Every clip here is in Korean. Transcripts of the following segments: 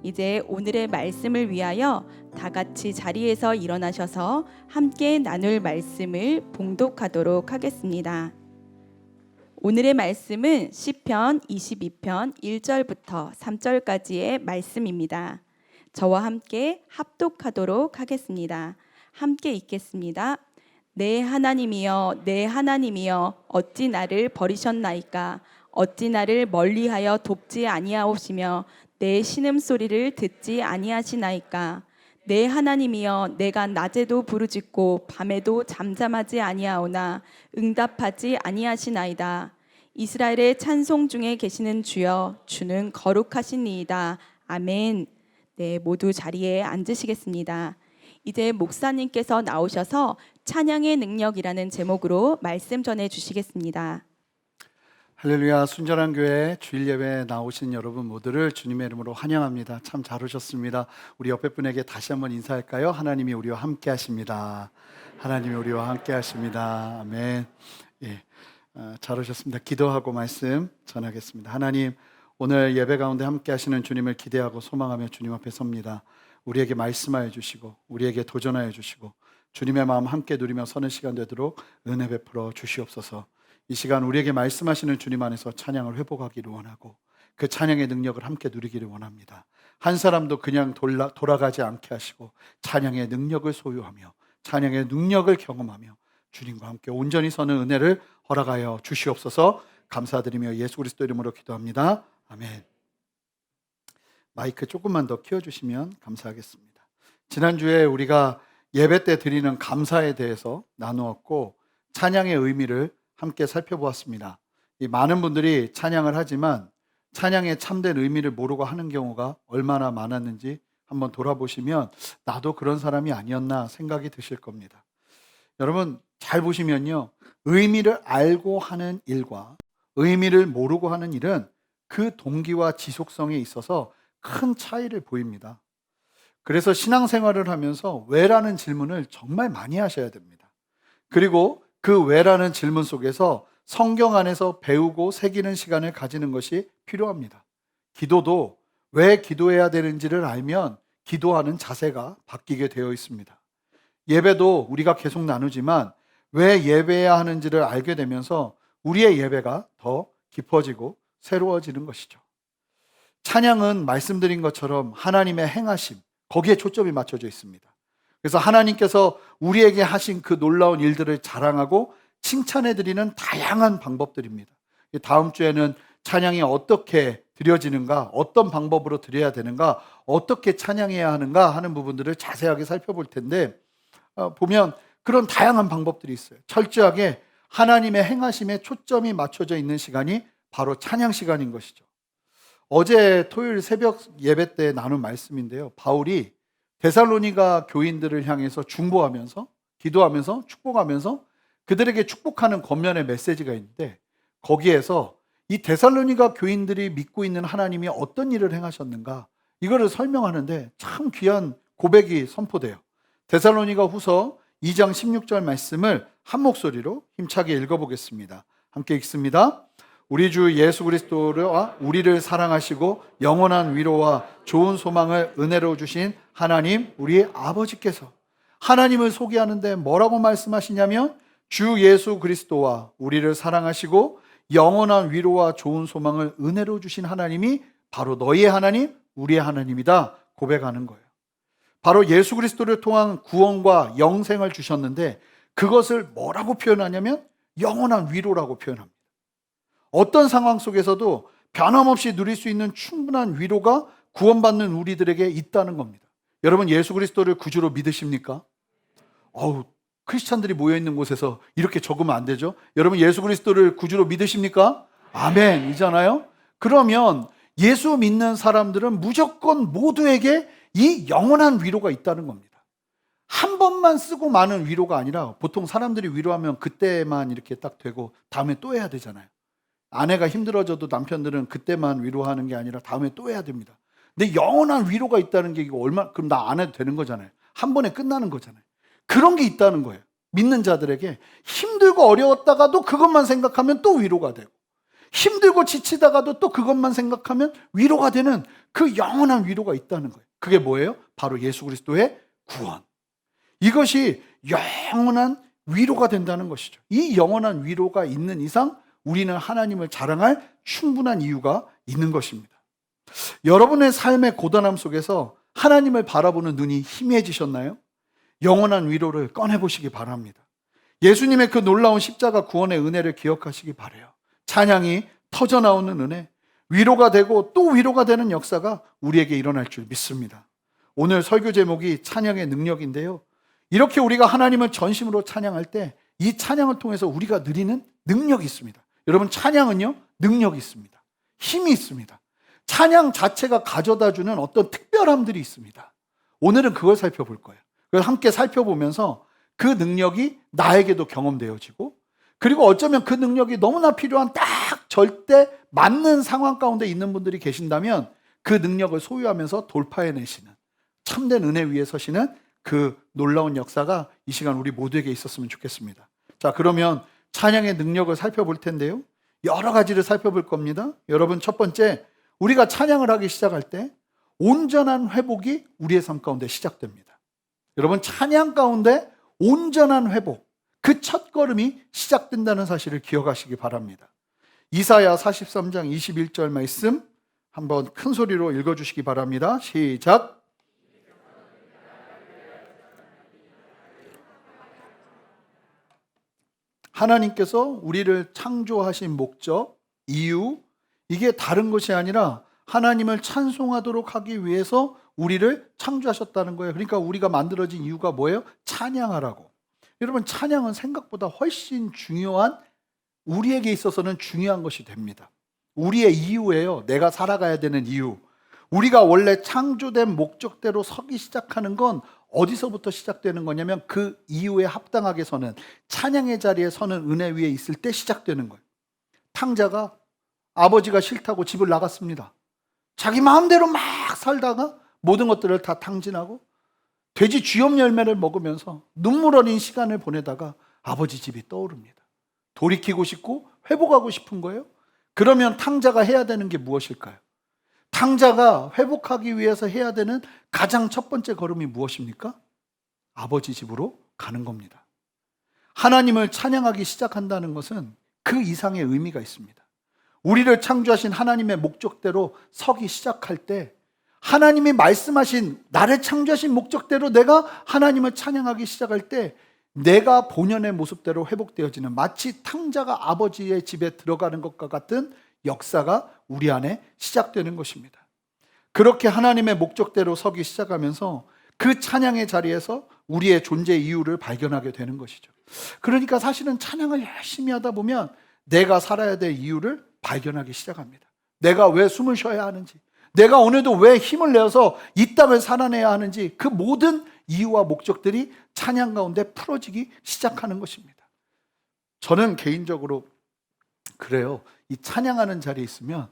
이제 오늘의 말씀을 위하여 다 같이 자리에서 일어나셔서 함께 나눌 말씀을 봉독하도록 하겠습니다. 오늘의 말씀은 시편 22편 1절부터 3절까지의 말씀입니다. 저와 함께 합독하도록 하겠습니다. 함께 읽겠습니다. 내 하나님이여, 내 하나님이여, 어찌 나를 버리셨나이까? 어찌 나를 멀리하여 돕지 아니하오시며 내 신음소리를 듣지 아니하시나이까? 내 하나님이여, 내가 낮에도 부르짖고 밤에도 잠잠하지 아니하오나 응답하지 아니하시나이다. 이스라엘의 찬송 중에 계시는 주여, 주는 거룩하시니이다. 아멘. 네, 모두 자리에 앉으시겠습니다. 이제 목사님께서 나오셔서 찬양의 능력이라는 제목으로 말씀 전해 주시겠습니다. 할렐루야. 순전한 교회 주일 예배에 나오신 여러분 모두를 주님의 이름으로 환영합니다. 참 잘 오셨습니다. 우리 옆에 분에게 다시 한번 인사할까요? 하나님이 우리와 함께 하십니다. 하나님이 우리와 함께 하십니다. 아멘. 예, 잘 오셨습니다. 기도하고 말씀 전하겠습니다. 하나님, 오늘 예배 가운데 함께 하시는 주님을 기대하고 소망하며 주님 앞에 섭니다. 우리에게 말씀하여 주시고 우리에게 도전하여 주시고 주님의 마음 함께 누리며 서는 시간 되도록 은혜 베풀어 주시옵소서. 이 시간 우리에게 말씀하시는 주님 안에서 찬양을 회복하기를 원하고 그 찬양의 능력을 함께 누리기를 원합니다. 한 사람도 그냥 돌아가지 않게 하시고 찬양의 능력을 소유하며 찬양의 능력을 경험하며 주님과 함께 온전히 서는 은혜를 허락하여 주시옵소서. 감사드리며 예수 그리스도 이름으로 기도합니다. 아멘. 마이크 조금만 더 키워주시면 감사하겠습니다. 지난주에 우리가 예배 때 드리는 감사에 대해서 나누었고 찬양의 의미를 함께 살펴보았습니다. 이 많은 분들이 찬양을 하지만 찬양의 참된 의미를 모르고 하는 경우가 얼마나 많았는지 한번 돌아보시면 나도 그런 사람이 아니었나 생각이 드실 겁니다. 여러분 잘 보시면요, 의미를 알고 하는 일과 의미를 모르고 하는 일은 그 동기와 지속성에 있어서 큰 차이를 보입니다. 그래서 신앙생활을 하면서 왜라는 질문을 정말 많이 하셔야 됩니다. 그리고 그 왜라는 질문 속에서 성경 안에서 배우고 새기는 시간을 가지는 것이 필요합니다. 기도도 왜 기도해야 되는지를 알면 기도하는 자세가 바뀌게 되어 있습니다. 예배도 우리가 계속 나누지만 왜 예배해야 하는지를 알게 되면서 우리의 예배가 더 깊어지고 새로워지는 것이죠. 찬양은 말씀드린 것처럼 하나님의 행하심, 거기에 초점이 맞춰져 있습니다. 그래서 하나님께서 우리에게 하신 그 놀라운 일들을 자랑하고 칭찬해드리는 다양한 방법들입니다. 다음 주에는 찬양이 어떻게 드려지는가, 어떤 방법으로 드려야 되는가, 어떻게 찬양해야 하는가 하는 부분들을 자세하게 살펴볼 텐데 보면 그런 다양한 방법들이 있어요. 철저하게 하나님의 행하심에 초점이 맞춰져 있는 시간이 바로 찬양 시간인 것이죠. 어제 토요일 새벽 예배 때 나눈 말씀인데요, 바울이 데살로니가 교인들을 향해서 중보하면서 기도하면서 축복하면서 그들에게 축복하는 겉면의 메시지가 있는데 거기에서 이 데살로니가 교인들이 믿고 있는 하나님이 어떤 일을 행하셨는가 이거를 설명하는데 참 귀한 고백이 선포돼요. 데살로니가 후서 2장 16절 말씀을 한 목소리로 힘차게 읽어보겠습니다. 함께 읽습니다. 우리 주 예수 그리스도와 우리를 사랑하시고 영원한 위로와 좋은 소망을 은혜로 주신 하나님 우리 아버지께서, 하나님을 소개하는데 뭐라고 말씀하시냐면 주 예수 그리스도와 우리를 사랑하시고 영원한 위로와 좋은 소망을 은혜로 주신 하나님이 바로 너희의 하나님, 우리의 하나님이다 고백하는 거예요. 바로 예수 그리스도를 통한 구원과 영생을 주셨는데 그것을 뭐라고 표현하냐면 영원한 위로라고 표현합니다. 어떤 상황 속에서도 변함없이 누릴 수 있는 충분한 위로가 구원받는 우리들에게 있다는 겁니다. 여러분 예수 그리스도를 구주로 믿으십니까? 크리스찬들이 모여있는 곳에서 이렇게 적으면 안 되죠. 여러분 예수 그리스도를 구주로 믿으십니까? 아멘이잖아요. 그러면 예수 믿는 사람들은 무조건 모두에게 이 영원한 위로가 있다는 겁니다. 한 번만 쓰고 마는 위로가 아니라 보통 사람들이 위로하면 그때만 이렇게 딱 되고 다음에 또 해야 되잖아요. 아내가 힘들어져도 남편들은 그때만 위로하는 게 아니라 다음에 또 해야 됩니다. 근데 영원한 위로가 있다는 게 이거 그럼 나 안 해도 되는 거잖아요. 한 번에 끝나는 거잖아요. 그런 게 있다는 거예요. 믿는 자들에게 힘들고 어려웠다가도 그것만 생각하면 또 위로가 되고 힘들고 지치다가도 또 그것만 생각하면 위로가 되는 그 영원한 위로가 있다는 거예요. 그게 뭐예요? 바로 예수 그리스도의 구원. 이것이 영원한 위로가 된다는 것이죠. 이 영원한 위로가 있는 이상 우리는 하나님을 자랑할 충분한 이유가 있는 것입니다. 여러분의 삶의 고단함 속에서 하나님을 바라보는 눈이 희미해지셨나요? 영원한 위로를 꺼내보시기 바랍니다. 예수님의 그 놀라운 십자가 구원의 은혜를 기억하시기 바라요. 찬양이 터져나오는 은혜, 위로가 되고 또 위로가 되는 역사가 우리에게 일어날 줄 믿습니다. 오늘 설교 제목이 찬양의 능력인데요. 이렇게 우리가 하나님을 전심으로 찬양할 때 이 찬양을 통해서 우리가 누리는 능력이 있습니다. 여러분, 찬양은요, 능력이 있습니다. 힘이 있습니다. 찬양 자체가 가져다주는 어떤 특별함들이 있습니다. 오늘은 그걸 살펴볼 거예요. 그래서 함께 살펴보면서 그 능력이 나에게도 경험되어지고, 그리고 어쩌면 그 능력이 너무나 필요한 딱 절대 맞는 상황 가운데 있는 분들이 계신다면 그 능력을 소유하면서 돌파해내시는, 참된 은혜 위에 서시는 그 놀라운 역사가 이 시간 우리 모두에게 있었으면 좋겠습니다. 자, 그러면 찬양의 능력을 살펴볼 텐데요. 여러 가지를 살펴볼 겁니다. 여러분, 첫 번째, 우리가 찬양을 하기 시작할 때 온전한 회복이 우리의 삶 가운데 시작됩니다. 여러분, 찬양 가운데 온전한 회복, 그 첫걸음이 시작된다는 사실을 기억하시기 바랍니다. 이사야 43장 21절 말씀 한번 큰 소리로 읽어주시기 바랍니다. 시작. 하나님께서 우리를 창조하신 목적, 이유, 이게 다른 것이 아니라 하나님을 찬송하도록 하기 위해서 우리를 창조하셨다는 거예요. 그러니까 우리가 만들어진 이유가 뭐예요? 찬양하라고. 여러분, 찬양은 생각보다 훨씬 중요한, 우리에게 있어서는 중요한 것이 됩니다. 우리의 이유예요. 내가 살아가야 되는 이유. 우리가 원래 창조된 목적대로 서기 시작하는 건 어디서부터 시작되는 거냐면 그 이유에 합당하게 서는, 찬양의 자리에 서는 은혜 위에 있을 때 시작되는 거예요. 탕자가 아버지가 싫다고 집을 나갔습니다. 자기 마음대로 막 살다가 모든 것들을 다 탕진하고 돼지 쥐염 열매를 먹으면서 눈물 어린 시간을 보내다가 아버지 집이 떠오릅니다. 돌이키고 싶고 회복하고 싶은 거예요. 그러면 탕자가 해야 되는 게 무엇일까요? 탕자가 회복하기 위해서 해야 되는 가장 첫 번째 걸음이 무엇입니까? 아버지 집으로 가는 겁니다. 하나님을 찬양하기 시작한다는 것은 그 이상의 의미가 있습니다. 우리를 창조하신 하나님의 목적대로 서기 시작할 때, 하나님이 말씀하신, 나를 창조하신 목적대로 내가 하나님을 찬양하기 시작할 때 내가 본연의 모습대로 회복되어지는, 마치 탕자가 아버지의 집에 들어가는 것과 같은 역사가 우리 안에 시작되는 것입니다. 그렇게 하나님의 목적대로 서기 시작하면서 그 찬양의 자리에서 우리의 존재 이유를 발견하게 되는 것이죠. 그러니까 사실은 찬양을 열심히 하다 보면 내가 살아야 될 이유를 발견하기 시작합니다. 내가 왜 숨을 쉬어야 하는지, 내가 오늘도 왜 힘을 내어서 이 땅을 살아내야 하는지, 그 모든 이유와 목적들이 찬양 가운데 풀어지기 시작하는 것입니다. 저는 개인적으로 그래요. 이 찬양하는 자리에 있으면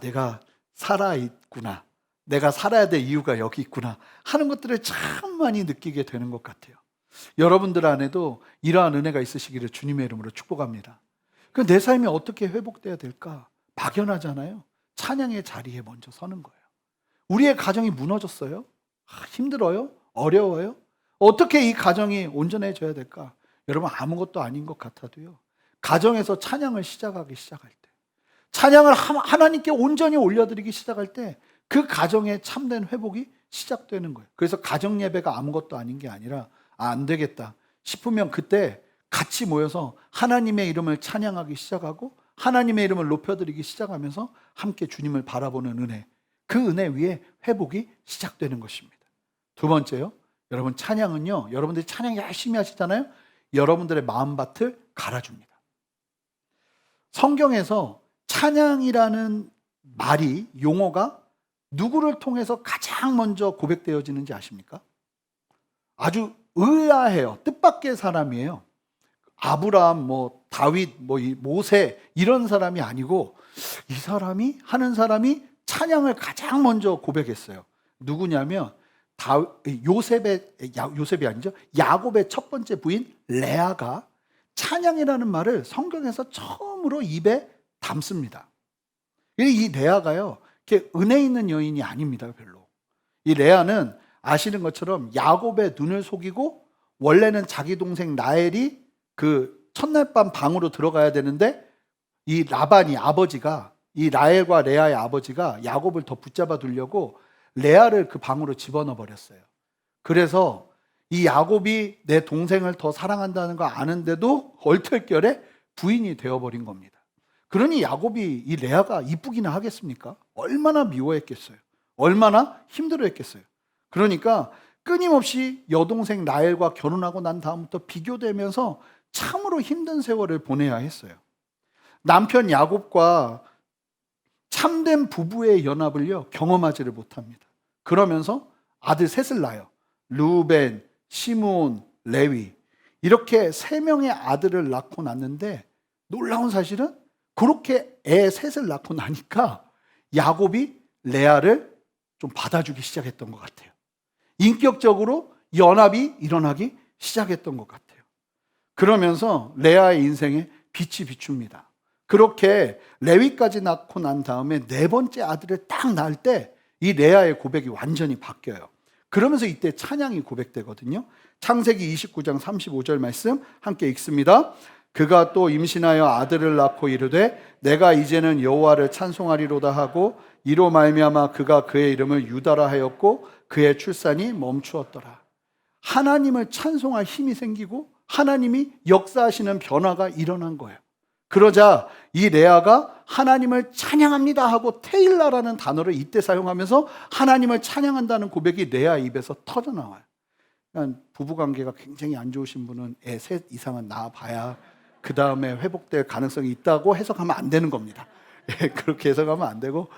내가 살아있구나, 내가 살아야 될 이유가 여기 있구나 하는 것들을 참 많이 느끼게 되는 것 같아요. 여러분들 안에도 이러한 은혜가 있으시기를 주님의 이름으로 축복합니다. 내 삶이 어떻게 회복돼야 될까? 막연하잖아요. 찬양의 자리에 먼저 서는 거예요. 우리의 가정이 무너졌어요? 힘들어요? 어려워요? 어떻게 이 가정이 온전해져야 될까? 여러분, 아무것도 아닌 것 같아도요, 가정에서 찬양을 시작하기 시작할 때, 찬양을 하나님께 온전히 올려드리기 시작할 때 그 가정의 참된 회복이 시작되는 거예요. 그래서 가정 예배가 아무것도 아닌 게 아니라 안 되겠다 싶으면 그때 같이 모여서 하나님의 이름을 찬양하기 시작하고 하나님의 이름을 높여드리기 시작하면서 함께 주님을 바라보는 은혜, 그 은혜 위에 회복이 시작되는 것입니다. 두 번째요, 여러분, 찬양은요, 여러분들이 찬양 열심히 하시잖아요. 여러분들의 마음밭을 갈아줍니다. 성경에서 찬양이라는 말이, 용어가 누구를 통해서 가장 먼저 고백되어지는지 아십니까? 아주 의아해요. 뜻밖의 사람이에요. 아브라함, 다윗, 모세 이런 사람이 아니고 이 사람이 하는 사람이 찬양을 가장 먼저 고백했어요. 누구냐면 요셉이 아니죠. 야곱의 첫 번째 부인 레아가 찬양이라는 말을 성경에서 처음으로 입에 담습니다. 이 레아가요, 이렇게 은혜 있는 여인이 아닙니다, 별로. 이 레아는 아시는 것처럼 야곱의 눈을 속이고 원래는 자기 동생 라헬이 그 첫날 밤 방으로 들어가야 되는데 이 라반이 아버지가 이 라헬과 레아의 아버지가 야곱을 더 붙잡아 두려고 레아를 그 방으로 집어넣어 버렸어요. 그래서 이 야곱이 내 동생을 더 사랑한다는 거 아는데도 얼떨결에 부인이 되어버린 겁니다. 그러니 야곱이 이 레아가 이쁘기나 하겠습니까? 얼마나 미워했겠어요. 얼마나 힘들어했겠어요. 그러니까 끊임없이 여동생 라헬과 결혼하고 난 다음부터 비교되면서 참으로 힘든 세월을 보내야 했어요. 남편 야곱과 참된 부부의 연합을요 경험하지를 못합니다. 그러면서 아들 셋을 낳아요. 르우벤, 시므온, 레위, 이렇게 3명의 아들을 낳고 났는데 놀라운 사실은 그렇게 애 셋을 낳고 나니까 야곱이 레아를 좀 받아주기 시작했던 것 같아요. 인격적으로 연합이 일어나기 시작했던 것 같아요. 그러면서 레아의 인생에 빛이 비춥니다. 그렇게 레위까지 낳고 난 다음에 4번째 아들을 딱 낳을 때 이 레아의 고백이 완전히 바뀌어요. 그러면서 이때 찬양이 고백되거든요. 창세기 29장 35절 말씀 함께 읽습니다. 그가 또 임신하여 아들을 낳고 이르되 내가 이제는 여호와를 찬송하리로다 하고 이로 말미암아 그가 그의 이름을 유다라 하였고 그의 출산이 멈추었더라. 하나님을 찬송할 힘이 생기고 하나님이 역사하시는 변화가 일어난 거예요. 그러자 이 레아가 하나님을 찬양합니다 하고 테일라라는 단어를 이때 사용하면서 하나님을 찬양한다는 고백이 레아 입에서 터져나와요. 그러니까 부부관계가 굉장히 안 좋으신 분은 애 3 이상은 낳아봐야 그 다음에 회복될 가능성이 있다고 해석하면 안 되는 겁니다. 그렇게 해석하면 안 되고,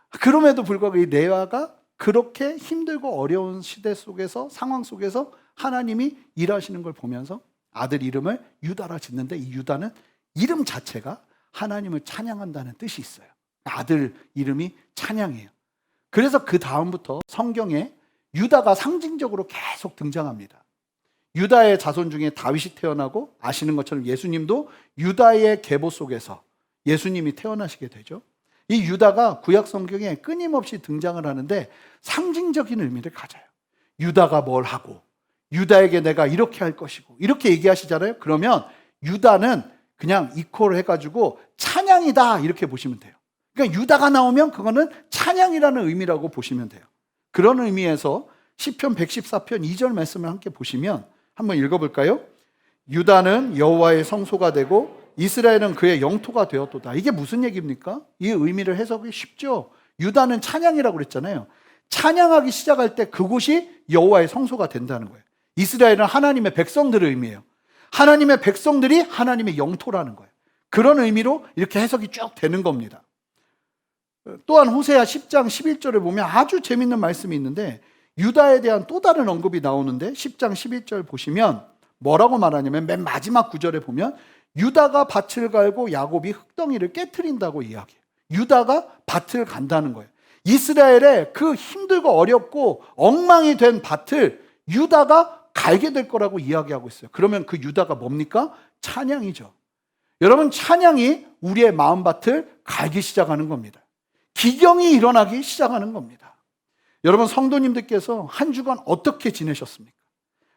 그럼에도 불구하고 이 레아가 그렇게 힘들고 어려운 시대 속에서, 상황 속에서 하나님이 일하시는 걸 보면서 아들 이름을 유다라 짓는데, 이 유다는 이름 자체가 하나님을 찬양한다는 뜻이 있어요. 아들 이름이 찬양이에요. 그래서 그 다음부터 성경에 유다가 상징적으로 계속 등장합니다. 유다의 자손 중에 다윗이 태어나고, 아시는 것처럼 예수님도 유다의 계보 속에서 예수님이 태어나시게 되죠. 이 유다가 구약 성경에 끊임없이 등장을 하는데 상징적인 의미를 가져요. 유다가 뭘 하고 유다에게 내가 이렇게 할 것이고 이렇게 얘기하시잖아요. 그러면 유다는 그냥 이퀄 해가지고 찬양이다 이렇게 보시면 돼요. 그러니까 유다가 나오면 그거는 찬양이라는 의미라고 보시면 돼요. 그런 의미에서 시편 114편 2절 말씀을 함께 보시면 한번 읽어볼까요? 유다는 여호와의 성소가 되고 이스라엘은 그의 영토가 되었도다. 이게 무슨 얘기입니까? 이 의미를 해석이 쉽죠. 유다는 찬양이라고 그랬잖아요. 찬양하기 시작할 때 그곳이 여호와의 성소가 된다는 거예요. 이스라엘은 하나님의 백성들의 의미예요. 하나님의 백성들이 하나님의 영토라는 거예요. 그런 의미로 이렇게 해석이 쭉 되는 겁니다. 또한 호세아 10장 11절에 보면 아주 재밌는 말씀이 있는데 유다에 대한 또 다른 언급이 나오는데 10장 11절 보시면 뭐라고 말하냐면 맨 마지막 구절에 보면 유다가 밭을 갈고 야곱이 흙덩이를 깨트린다고 이야기해요. 유다가 밭을 간다는 거예요. 이스라엘의 그 힘들고 어렵고 엉망이 된 밭을 유다가 갈게 될 거라고 이야기하고 있어요. 그러면 그 유다가 뭡니까? 찬양이죠. 여러분, 찬양이 우리의 마음밭을 갈기 시작하는 겁니다. 기경이 일어나기 시작하는 겁니다. 여러분, 성도님들께서 한 주간 어떻게 지내셨습니까?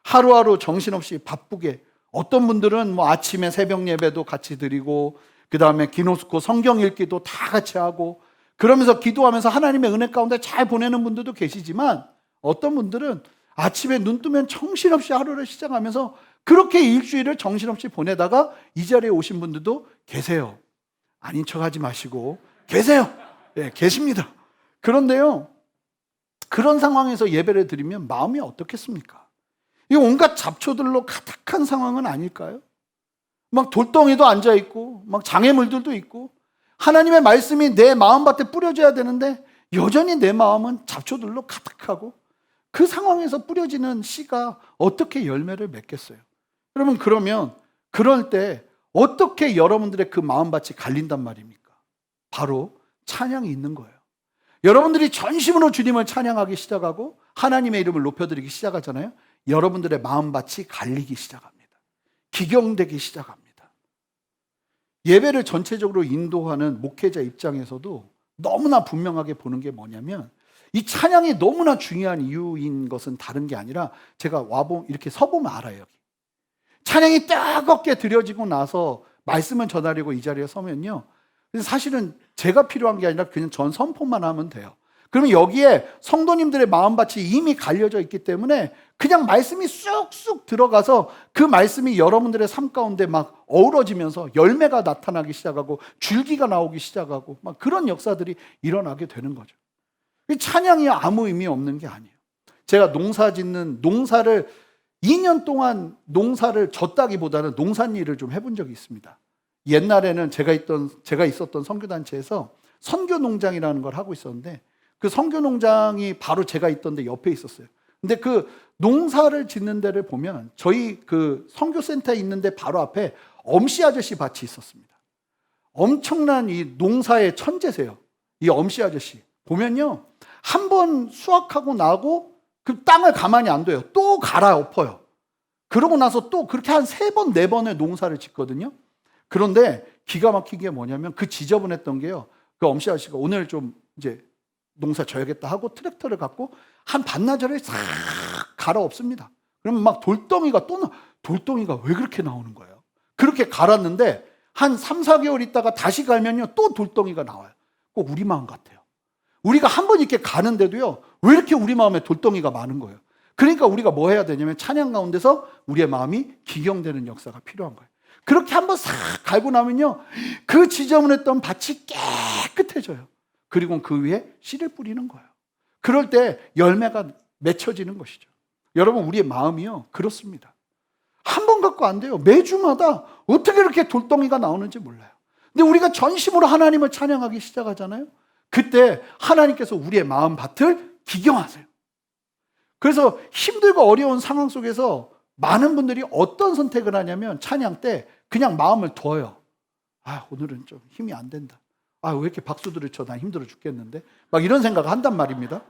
하루하루 정신없이 바쁘게, 어떤 분들은 아침에 새벽 예배도 같이 드리고 그 다음에 기노스코 성경 읽기도 다 같이 하고 그러면서 기도하면서 하나님의 은혜 가운데 잘 보내는 분들도 계시지만, 어떤 분들은 아침에 눈 뜨면 정신없이 하루를 시작하면서 그렇게 일주일을 정신없이 보내다가 이 자리에 오신 분들도 계세요. 아닌 척하지 마시고 계세요. 네, 계십니다. 그런데요, 그런 상황에서 예배를 드리면 마음이 어떻겠습니까? 이 온갖 잡초들로 가득한 상황은 아닐까요? 막 돌덩이도 앉아있고 막 장애물들도 있고 하나님의 말씀이 내 마음밭에 뿌려져야 되는데 여전히 내 마음은 잡초들로 가득하고, 그 상황에서 뿌려지는 씨가 어떻게 열매를 맺겠어요? 여러분, 그러면 그럴 때 어떻게 여러분들의 그 마음밭이 갈린단 말입니까? 바로 찬양이 있는 거예요. 여러분들이 전심으로 주님을 찬양하기 시작하고 하나님의 이름을 높여드리기 시작하잖아요. 여러분들의 마음밭이 갈리기 시작합니다. 기경되기 시작합니다. 예배를 전체적으로 인도하는 목회자 입장에서도 너무나 분명하게 보는 게 뭐냐면 이 찬양이 너무나 중요한 이유인 것은 다른 게 아니라 제가 이렇게 서보면 알아요. 여기. 찬양이 뜨겁게 드려지고 나서 말씀을 전하려고 이 자리에 서면요. 사실은 제가 필요한 게 아니라 그냥 전 선포만 하면 돼요. 그러면 여기에 성도님들의 마음밭이 이미 갈려져 있기 때문에 그냥 말씀이 쑥쑥 들어가서 그 말씀이 여러분들의 삶 가운데 막 어우러지면서 열매가 나타나기 시작하고 줄기가 나오기 시작하고 막 그런 역사들이 일어나게 되는 거죠. 찬양이 아무 의미 없는 게 아니에요. 제가 농사를 2년 동안 농사를 졌다기보다는 농산일을 좀 해본 적이 있습니다. 옛날에는 제가 있었던 선교단체에서 선교농장이라는 걸 하고 있었는데 그 선교농장이 바로 제가 있던 데 옆에 있었어요. 근데 그 농사를 짓는 데를 보면 저희 그 선교센터에 있는데 바로 앞에 엄씨 아저씨 밭이 있었습니다. 엄청난 이 농사의 천재세요. 이 엄씨 아저씨. 보면요. 한 번 수확하고 나고 그 땅을 가만히 안 둬요. 또 갈아엎어요. 그러고 나서 또 그렇게 한 3번, 4번의 농사를 짓거든요. 그런데 기가 막힌 게 뭐냐면 그 지저분했던 게요. 그 엄씨 아저씨가 오늘 좀 이제 농사 져야겠다 하고 트랙터를 갖고 한 반나절에 싹 갈아엎습니다. 그러면 막 돌덩이가 왜 그렇게 나오는 거예요? 그렇게 갈았는데 한 3, 4개월 있다가 다시 갈면요. 또 돌덩이가 나와요. 꼭 우리 마음 같아요. 우리가 한 번 이렇게 가는데도요. 왜 이렇게 우리 마음에 돌덩이가 많은 거예요? 그러니까 우리가 뭐 해야 되냐면 찬양 가운데서 우리의 마음이 기경되는 역사가 필요한 거예요. 그렇게 한번 싹 갈고 나면요. 그 지저분했던 밭이 깨끗해져요. 그리고 그 위에 씨를 뿌리는 거예요. 그럴 때 열매가 맺혀지는 것이죠. 여러분 우리의 마음이요. 그렇습니다. 한 번 갖고 안 돼요. 매주마다 어떻게 이렇게 돌덩이가 나오는지 몰라요. 근데 우리가 전심으로 하나님을 찬양하기 시작하잖아요. 그때 하나님께서 우리의 마음밭을 기경하세요. 그래서 힘들고 어려운 상황 속에서 많은 분들이 어떤 선택을 하냐면 찬양 때 그냥 마음을 둬요. 오늘은 좀 힘이 안 된다. 왜 이렇게 박수들을 쳐? 난 힘들어 죽겠는데. 막 이런 생각을 한단 말입니다.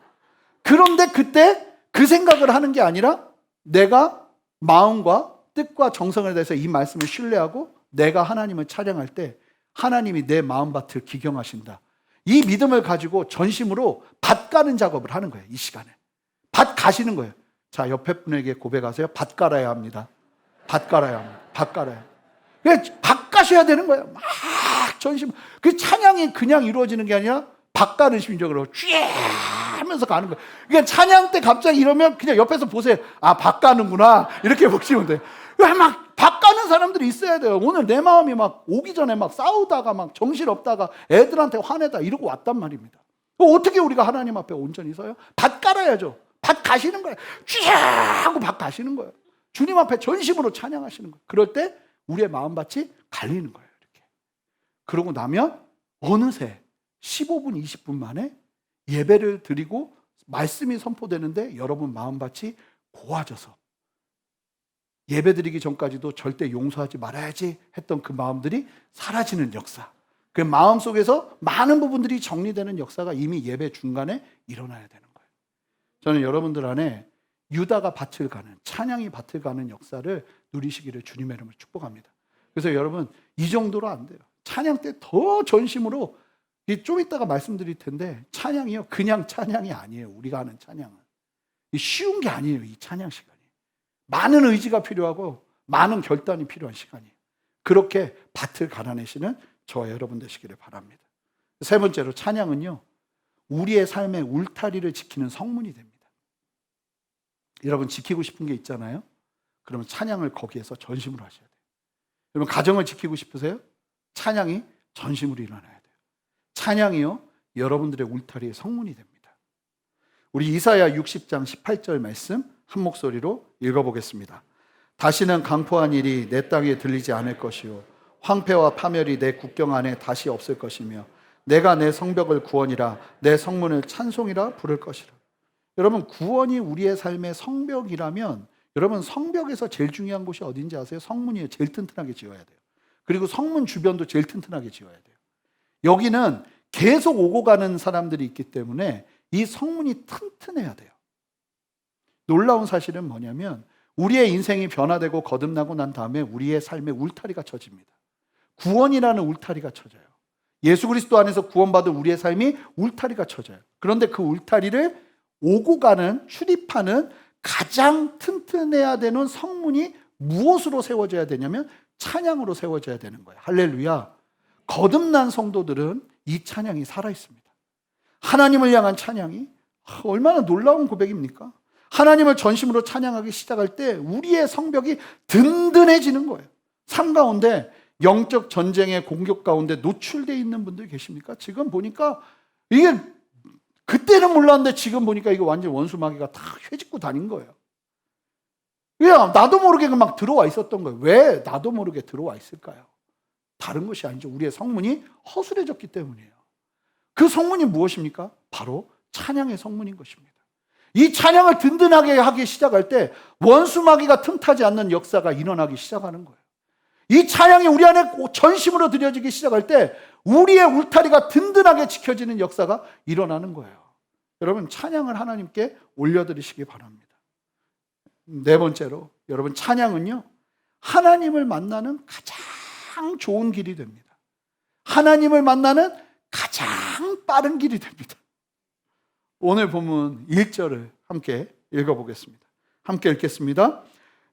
그런데 그때 그 생각을 하는 게 아니라 내가 마음과 뜻과 정성을 다해서 이 말씀을 신뢰하고 내가 하나님을 찬양할 때 하나님이 내 마음밭을 기경하신다. 이 믿음을 가지고 전심으로 밭 가는 작업을 하는 거예요. 이 시간에. 밭 가시는 거예요. 자, 옆에 분에게 고백하세요. 밭 깔아야 합니다. 밭 깔아야 합니다. 밭 깔아야. 밭 가셔야 되는 거예요. 막 전심. 그 찬양이 그냥 이루어지는 게 아니라 밭 가는 심정으로 쥐 하면서 가는 거예요. 그러니까 찬양 때 갑자기 이러면 그냥 옆에서 보세요. 밭 가는구나. 이렇게 보시면 돼요. 막 밭 가는 사람들이 있어야 돼요. 오늘 내 마음이 막 오기 전에 막 싸우다가 막 정신없다가 애들한테 화내다 이러고 왔단 말입니다. 어떻게 우리가 하나님 앞에 온전히 서요? 밭 깔아야죠. 밭 가시는 거예요. 쥐 하고 밭 가시는 거예요. 주님 앞에 전심으로 찬양하시는 거예요. 그럴 때 우리의 마음밭이 갈리는 거예요. 이렇게. 그러고 나면 어느새 15분, 20분 만에 예배를 드리고 말씀이 선포되는데 여러분 마음밭이 고와져서 예배 드리기 전까지도 절대 용서하지 말아야지 했던 그 마음들이 사라지는 역사. 그 마음 속에서 많은 부분들이 정리되는 역사가 이미 예배 중간에 일어나야 되는 거예요. 저는 여러분들 안에 유다가 밭을 가는, 찬양이 밭을 가는 역사를 누리시기를 주님의 이름으로 축복합니다. 그래서 여러분 이 정도로 안 돼요. 찬양 때 더 전심으로, 좀 이따가 말씀드릴 텐데 찬양이요 그냥 찬양이 아니에요. 우리가 하는 찬양은 쉬운 게 아니에요. 이 찬양 시간이 많은 의지가 필요하고 많은 결단이 필요한 시간이에요. 그렇게 밭을 갈아내시는 저와 여러분 되시기를 바랍니다. 세 번째로 찬양은요 우리의 삶의 울타리를 지키는 성문이 됩니다. 여러분 지키고 싶은 게 있잖아요. 그러면 찬양을 거기에서 전심으로 하셔야 돼요. 여러분 가정을 지키고 싶으세요? 찬양이 전심으로 일어나야 돼요. 찬양이요 여러분들의 울타리의 성문이 됩니다. 우리 이사야 60장 18절 말씀 한 목소리로 읽어보겠습니다. 다시는 강포한 일이 내 땅에 들리지 않을 것이요 황폐와 파멸이 내 국경 안에 다시 없을 것이며 내가 내 성벽을 구원이라 내 성문을 찬송이라 부를 것이라. 여러분 구원이 우리의 삶의 성벽이라면 여러분 성벽에서 제일 중요한 곳이 어딘지 아세요? 성문이에요. 제일 튼튼하게 지어야 돼요. 그리고 성문 주변도 제일 튼튼하게 지어야 돼요. 여기는 계속 오고 가는 사람들이 있기 때문에 이 성문이 튼튼해야 돼요. 놀라운 사실은 뭐냐면 우리의 인생이 변화되고 거듭나고 난 다음에 우리의 삶의 울타리가 쳐집니다. 구원이라는 울타리가 쳐져요. 예수 그리스도 안에서 구원받은 우리의 삶이 울타리가 쳐져요. 그런데 그 울타리를 오고 가는, 출입하는 가장 튼튼해야 되는 성문이 무엇으로 세워져야 되냐면 찬양으로 세워져야 되는 거예요. 할렐루야. 거듭난 성도들은 이 찬양이 살아있습니다. 하나님을 향한 찬양이 얼마나 놀라운 고백입니까? 하나님을 전심으로 찬양하기 시작할 때 우리의 성벽이 든든해지는 거예요. 삶 가운데 영적 전쟁의 공격 가운데 노출되어 있는 분들 계십니까? 지금 보니까 이게 그때는 몰랐는데 지금 보니까 이거 완전 원수 마귀가 다 회짓고 다닌 거예요. 왜 나도 모르게 막 들어와 있었던 거예요. 왜 나도 모르게 들어와 있을까요? 다른 것이 아니죠. 우리의 성문이 허술해졌기 때문이에요. 그 성문이 무엇입니까? 바로 찬양의 성문인 것입니다. 이 찬양을 든든하게 하기 시작할 때 원수 마귀가 틈타지 않는 역사가 일어나기 시작하는 거예요. 이 찬양이 우리 안에 전심으로 드려지기 시작할 때 우리의 울타리가 든든하게 지켜지는 역사가 일어나는 거예요. 여러분, 찬양을 하나님께 올려드리시기 바랍니다. 네 번째로, 여러분, 찬양은요, 하나님을 만나는 가장 좋은 길이 됩니다. 하나님을 만나는 가장 빠른 길이 됩니다. 오늘 본문 1절을 함께 읽어보겠습니다. 함께 읽겠습니다.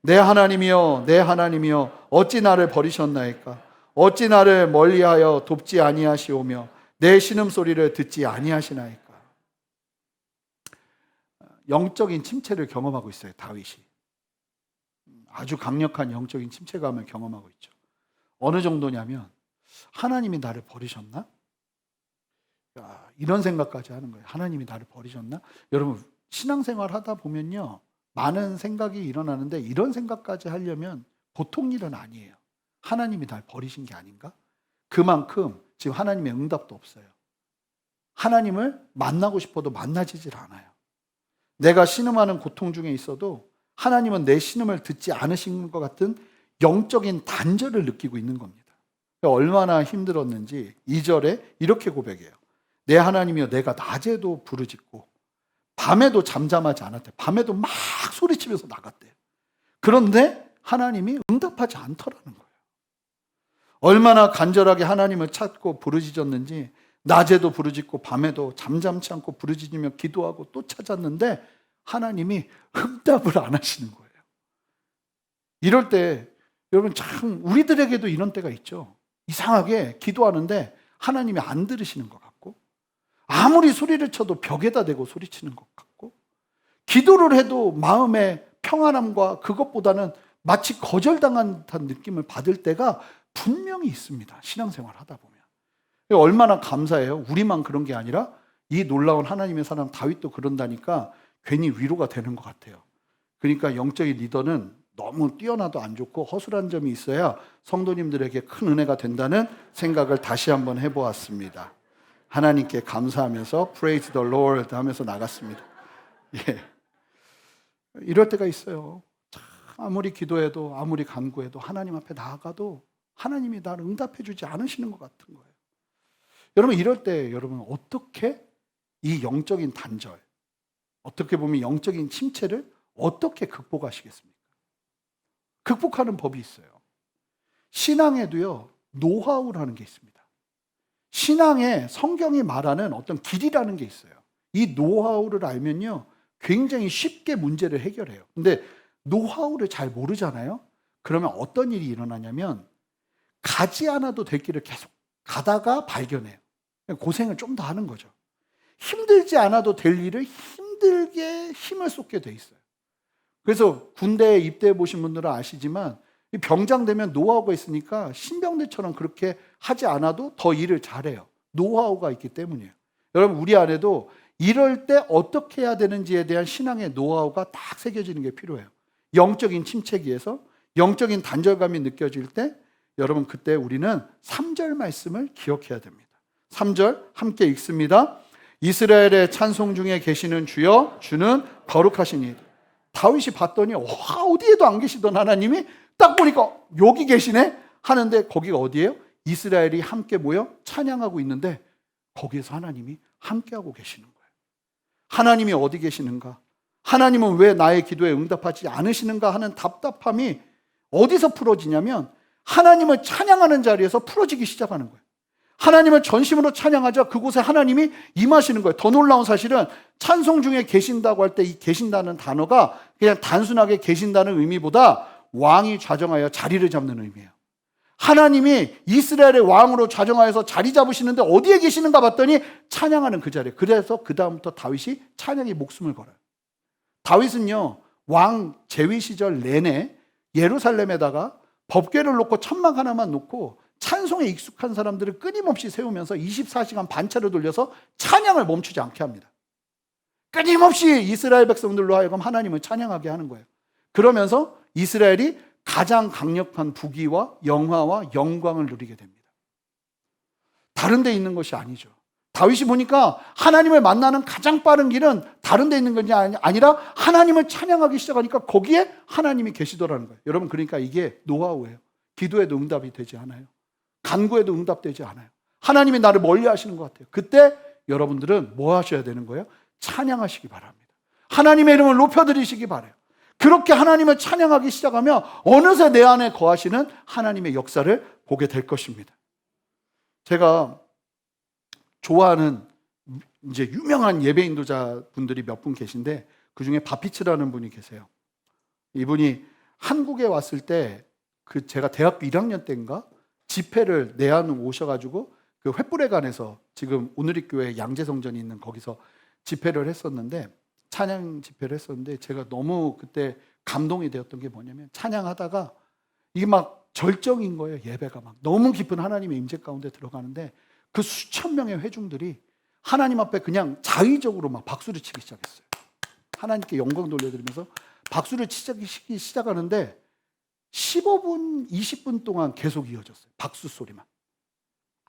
내 하나님이여, 내 하나님이여, 어찌 나를 버리셨나이까? 어찌 나를 멀리하여 돕지 아니하시오며 내 신음소리를 듣지 아니하시나이까? 영적인 침체를 경험하고 있어요, 다윗이. 아주 강력한 영적인 침체감을 경험하고 있죠. 어느 정도냐면 하나님이 나를 버리셨나? 이런 생각까지 하는 거예요. 하나님이 나를 버리셨나? 여러분, 신앙생활 하다 보면요, 많은 생각이 일어나는데 이런 생각까지 하려면 보통 일은 아니에요. 하나님이 날 버리신 게 아닌가? 그만큼 지금 하나님의 응답도 없어요. 하나님을 만나고 싶어도 만나지질 않아요. 내가 신음하는 고통 중에 있어도 하나님은 내 신음을 듣지 않으신 것 같은 영적인 단절을 느끼고 있는 겁니다. 얼마나 힘들었는지 2절에 이렇게 고백해요. 내 하나님이여, 내가 낮에도 부르짖고 밤에도 잠잠하지 않았대. 밤에도 막 소리치면서 나갔대요. 그런데 하나님이 응답하지 않더라는 거예요. 얼마나 간절하게 하나님을 찾고 부르짖었는지 낮에도 부르짖고 밤에도 잠잠치 않고 부르짖으며 기도하고 또 찾았는데 하나님이 응답을 안 하시는 거예요. 이럴 때 여러분, 참 우리들에게도 이런 때가 있죠. 이상하게 기도하는데 하나님이 안 들으시는 것 같고, 아무리 소리를 쳐도 벽에다 대고 소리치는 것 같고, 기도를 해도 마음의 평안함과 그것보다는 마치 거절당한 듯한 느낌을 받을 때가 분명히 있습니다. 신앙생활 하다 보면. 얼마나 감사해요. 우리만 그런 게 아니라 이 놀라운 하나님의 사람 다윗도 그런다니까 괜히 위로가 되는 것 같아요. 그러니까 영적인 리더는 너무 뛰어나도 안 좋고 허술한 점이 있어야 성도님들에게 큰 은혜가 된다는 생각을 다시 한번 해보았습니다. 하나님께 감사하면서 Praise the Lord 하면서 나갔습니다. 예. 이럴 때가 있어요. 아무리 기도해도 아무리 간구해도 하나님 앞에 나아가도 하나님이 나를 응답해 주지 않으시는 것 같은 거예요. 여러분, 이럴 때 여러분 어떻게 이 영적인 단절, 어떻게 보면 영적인 침체를 어떻게 극복하시겠습니까? 극복하는 법이 있어요. 신앙에도요, 노하우라는 게 있습니다. 신앙에 성경이 말하는 어떤 길이라는 게 있어요. 이 노하우를 알면요, 굉장히 쉽게 문제를 해결해요. 근데 노하우를 잘 모르잖아요? 그러면 어떤 일이 일어나냐면 가지 않아도 될 길을 계속 가다가 발견해요. 고생을 좀 더 하는 거죠. 힘들지 않아도 될 일을 힘들게 힘을 쏟게 돼 있어요. 그래서 군대에 입대해 보신 분들은 아시지만 병장 되면 노하우가 있으니까 신병들처럼 그렇게 하지 않아도 더 일을 잘해요. 노하우가 있기 때문이에요. 여러분, 우리 안에도 이럴 때 어떻게 해야 되는지에 대한 신앙의 노하우가 딱 새겨지는 게 필요해요. 영적인 침체기에서 영적인 단절감이 느껴질 때 여러분, 그때 우리는 3절 말씀을 기억해야 됩니다. 3절 함께 읽습니다. 이스라엘의 찬송 중에 계시는 주여, 주는 거룩하시니. 다윗이 봤더니 어디에도 안 계시던 하나님이 딱 보니까 여기 계시네 하는데 거기가 어디예요? 이스라엘이 함께 모여 찬양하고 있는데 거기에서 하나님이 함께하고 계시는 거예요. 하나님이 어디 계시는가? 하나님은 왜 나의 기도에 응답하지 않으시는가 하는 답답함이 어디서 풀어지냐면 하나님을 찬양하는 자리에서 풀어지기 시작하는 거예요. 하나님을 전심으로 찬양하자 그곳에 하나님이 임하시는 거예요. 더 놀라운 사실은 찬송 중에 계신다고 할 때 이 계신다는 단어가 그냥 단순하게 계신다는 의미보다 왕이 좌정하여 자리를 잡는 의미예요. 하나님이 이스라엘의 왕으로 좌정하여서 자리 잡으시는데 어디에 계시는가 봤더니 찬양하는 그 자리에. 그래서 그 다음부터 다윗이 찬양에 목숨을 걸어요. 다윗은요, 왕 재위 시절 내내 예루살렘에다가 법궤를 놓고 천막 하나만 놓고 찬송에 익숙한 사람들을 끊임없이 세우면서 24시간 반차를 돌려서 찬양을 멈추지 않게 합니다. 끊임없이 이스라엘 백성들로 하여금 하나님을 찬양하게 하는 거예요. 그러면서 이스라엘이 가장 강력한 부귀와 영화와 영광을 누리게 됩니다. 다른 데 있는 것이 아니죠. 다윗이 보니까 하나님을 만나는 가장 빠른 길은 다른 데 있는 것이 아니라 하나님을 찬양하기 시작하니까 거기에 하나님이 계시더라는 거예요. 여러분, 그러니까 이게 노하우예요. 기도에도 응답이 되지 않아요. 간구에도 응답되지 않아요. 하나님이 나를 멀리 하시는 것 같아요. 그때 여러분들은 뭐 하셔야 되는 거예요? 찬양하시기 바랍니다. 하나님의 이름을 높여드리시기 바라요. 그렇게 하나님을 찬양하기 시작하면 어느새 내 안에 거하시는 하나님의 역사를 보게 될 것입니다. 제가 좋아하는 이제 유명한 예배 인도자 분들이 몇 분 계신데 그 중에 바피츠라는 분이 계세요. 이분이 한국에 왔을 때 그 제가 대학교 1학년 때인가 집회를 내한 오셔가지고 그 횃불회관에서 지금 오늘리 교회 양재성전이 있는 거기서 집회를 했었는데 찬양 집회를 했었는데 제가 너무 그때 감동이 되었던 게 뭐냐면 찬양하다가 이게 막 절정인 거예요. 예배가 막 너무 깊은 하나님의 임재 가운데 들어가는데 그 수천 명의 회중들이 하나님 앞에 그냥 자의적으로 막 박수를 치기 시작했어요. 하나님께 영광 돌려드리면서 박수를 치기 시작하는데 15분, 20분 동안 계속 이어졌어요. 박수 소리만.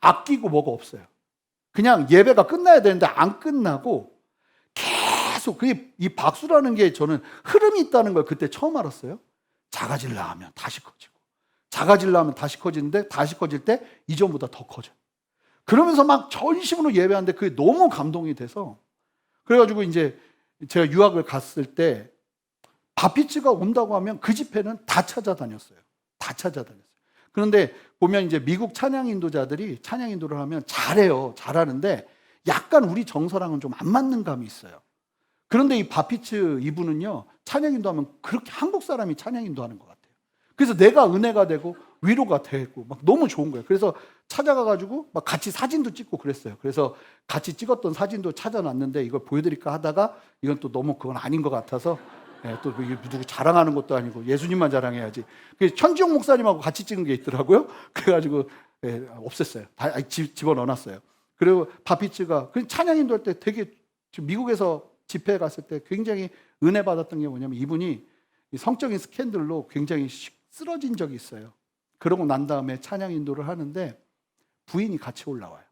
아끼고 뭐가 없어요. 그냥 예배가 끝나야 되는데 안 끝나고 계속 이 박수라는 게 저는 흐름이 있다는 걸 그때 처음 알았어요. 작아질라 하면 다시 커지고 작아질라 하면 다시 커지는데 다시 커질 때 이전보다 더 커져요. 그러면서 막 전심으로 예배하는데 그게 너무 감동이 돼서 그래가지고 이제 제가 유학을 갔을 때 바피츠가 온다고 하면 그 집회는 다 찾아다녔어요. 다 찾아다녔어요. 그런데 보면 이제 미국 찬양 인도자들이 찬양 인도를 하면 잘해요. 잘하는데 약간 우리 정서랑은 좀 안 맞는 감이 있어요. 그런데 이 바피츠 이분은요, 찬양 인도하면 그렇게 한국 사람이 찬양 인도하는 것 같아요. 그래서 내가 은혜가 되고 위로가 되고 막 너무 좋은 거예요. 그래서 찾아가가지고 막 같이 사진도 찍고 그랬어요. 그래서 같이 찍었던 사진도 찾아놨는데 이걸 보여드릴까 하다가 이건 또 너무 그건 아닌 것 같아서 또 누구 자랑하는 것도 아니고 예수님만 자랑해야지. 천지용 목사님하고 같이 찍은 게 있더라고요. 그래가지고 없앴어요. 다 집어넣어놨어요. 그리고 바피츠가 찬양 인도할 때 되게 미국에서 집회에 갔을 때 굉장히 은혜 받았던 게 뭐냐면 이분이 성적인 스캔들로 굉장히 쓰러진 적이 있어요. 그러고 난 다음에 찬양 인도를 하는데 부인이 같이 올라와요.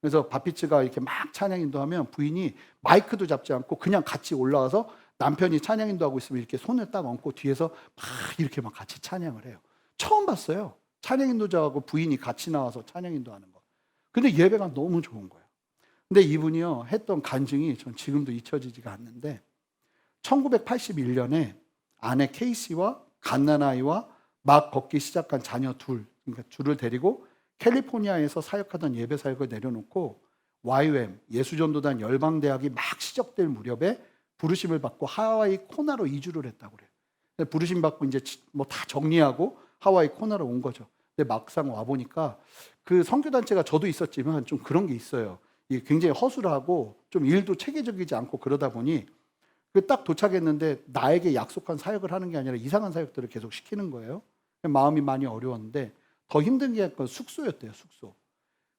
그래서 바피츠가 이렇게 막 찬양 인도하면 부인이 마이크도 잡지 않고 그냥 같이 올라와서 남편이 찬양 인도하고 있으면 이렇게 손을 딱 얹고 뒤에서 막 이렇게 막 같이 찬양을 해요. 처음 봤어요. 찬양 인도자하고 부인이 같이 나와서 찬양 인도하는 거. 근데 예배가 너무 좋은 거예요. 근데 이분이요 했던 간증이 전 지금도 잊혀지지가 않는데 1981년에 아내 케이시와 갓난아이와 막 걷기 시작한 자녀 그러니까 둘을 데리고 캘리포니아에서 사역하던 예배 사역을 내려놓고 YWAM 예수전도단 열방대학이 막 시작될 무렵에 부르심을 받고 하와이 코나로 이주를 했다고 그래요. 부르심 받고 이제 뭐 다 정리하고 하와이 코나로 온 거죠. 근데 막상 와 보니까 그 선교단체가 저도 있었지만 좀 그런 게 있어요. 이게 굉장히 허술하고 좀 일도 체계적이지 않고 그러다 보니 딱 도착했는데 나에게 약속한 사역을 하는 게 아니라 이상한 사역들을 계속 시키는 거예요. 마음이 많이 어려웠는데 더 힘든 게 숙소였대요.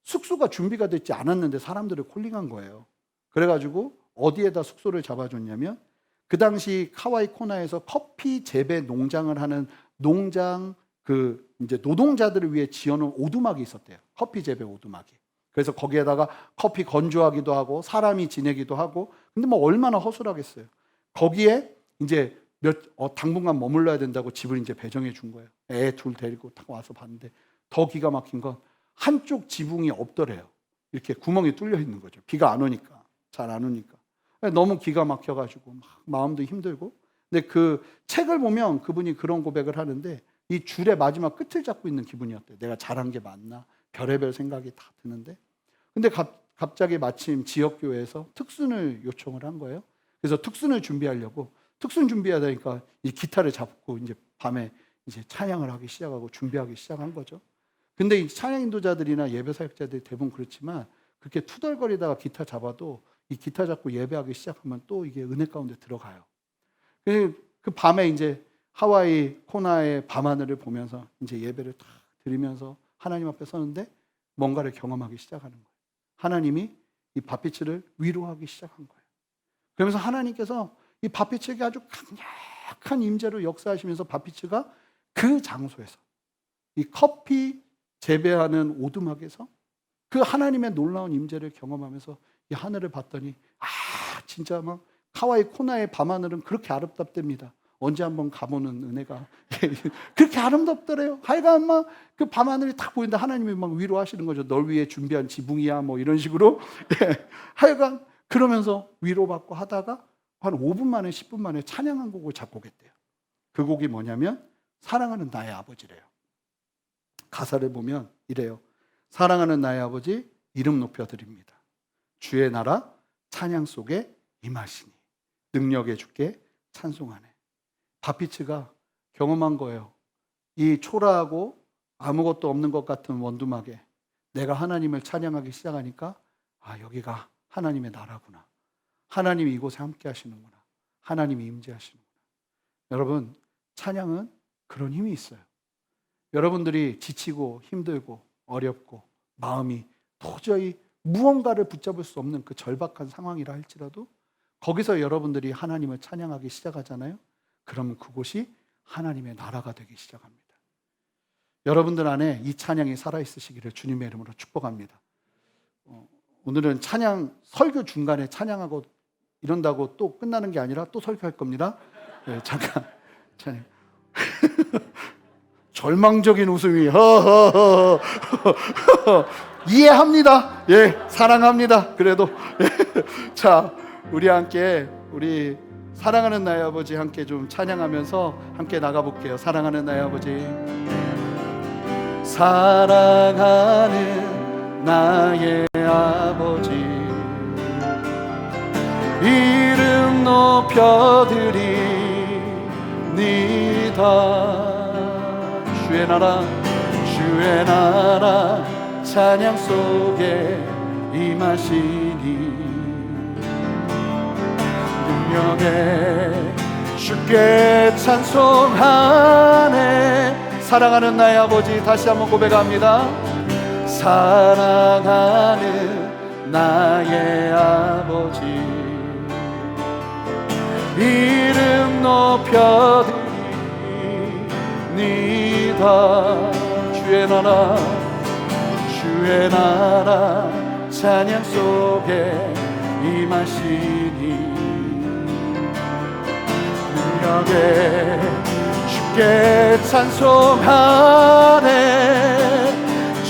숙소가 준비가 되지 않았는데 사람들을 콜링한 거예요. 그래가지고 어디에다 숙소를 잡아줬냐면 그 당시 하와이 코나에서 커피 재배 농장을 하는 농장 그 이제 노동자들을 위해 지어놓은 오두막이 있었대요. 커피 재배 오두막이. 그래서 거기에다가 커피 건조하기도 하고 사람이 지내기도 하고 근데 뭐 얼마나 허술하겠어요. 거기에 이제 당분간 머물러야 된다고 집을 이제 배정해 준 거예요. 애 둘 데리고 딱 와서 봤는데 더 기가 막힌 건 한쪽 지붕이 없더래요. 이렇게 구멍이 뚫려 있는 거죠. 비가 안 오니까 잘 안 오니까 너무 기가 막혀가지고 막 마음도 힘들고. 근데 그 책을 보면 그분이 그런 고백을 하는데 이 줄의 마지막 끝을 잡고 있는 기분이었대요. 내가 잘한 게 맞나? 별의별 생각이 다 드는데, 근데 갑자기 마침 지역교회에서 특순을 요청을 한 거예요. 그래서 특순을 준비하려고, 특순 준비해야 되니까 이 기타를 잡고 이제 밤에 이제 찬양을 하기 시작하고 준비하기 시작한 거죠. 근데 이 찬양 인도자들이나 예배 사역자들이 대부분 그렇지만, 그렇게 투덜거리다가 기타 잡아도 이 기타 잡고 예배하기 시작하면 또 이게 은혜 가운데 들어가요. 그 밤에 이제 하와이 코나의 밤하늘을 보면서 이제 예배를 탁 드리면서 하나님 앞에 서는데 뭔가를 경험하기 시작하는 거예요. 하나님이 이 밭빛을 위로하기 시작한 거예요. 그러면서 하나님께서 이 밭빛에게 아주 강력한 임재로 역사하시면서 밭빛가 그 장소에서, 이 커피 재배하는 오두막에서 그 하나님의 놀라운 임재를 경험하면서 이 하늘을 봤더니, 진짜 막 하와이 코나의 밤하늘은 그렇게 아름답답니다. 언제 한번 가보는 은혜가 그렇게 아름답더래요. 하여간 막 그 밤하늘이 딱 보인다. 하나님이 막 위로하시는 거죠. 널 위해 준비한 지붕이야, 뭐 이런 식으로. 하여간 그러면서 위로받고 하다가 한 5분 만에 10분 만에 찬양한 곡을 작곡했대요. 그 곡이 뭐냐면 사랑하는 나의 아버지래요. 가사를 보면 이래요. 사랑하는 나의 아버지, 이름 높여드립니다. 주의 나라 찬양 속에 임하시니 능력의 주께 찬송하네. 밭빛가 경험한 거예요. 이 초라하고 아무것도 없는 것 같은 원두막에 내가 하나님을 찬양하기 시작하니까, 여기가 하나님의 나라구나. 하나님이 이곳에 함께 하시는구나. 하나님이 임재하시는구나. 여러분, 찬양은 그런 힘이 있어요. 여러분들이 지치고 힘들고 어렵고 마음이 도저히 무언가를 붙잡을 수 없는 그 절박한 상황이라 할지라도 거기서 여러분들이 하나님을 찬양하기 시작하잖아요. 그러면 그곳이 하나님의 나라가 되기 시작합니다. 여러분들 안에 이 찬양이 살아있으시기를 주님의 이름으로 축복합니다. 오늘은 찬양, 설교 중간에 찬양하고 이런다고 또 끝나는 게 아니라 또 설교할 겁니다. 네, 잠깐 찬양. 절망적인 웃음이 이해합니다. 예, 사랑합니다. 그래도 자, 우리 함께 우리 사랑하는 나의 아버지 함께 좀 찬양하면서 함께 나가볼게요. 사랑하는 나의 아버지, 사랑하는 나의 아버지, 이름 높여드립니다. 주의 나라 찬양 속에 임하시니 능력에 주께 찬송하네. 사랑하는 나의 아버지, 다시 한번 고백합니다. 사랑하는 나의 아버지, 이름 높여드립니다. 주의 나라 찬양 속에 임하시니 능력에 주께 찬송하네.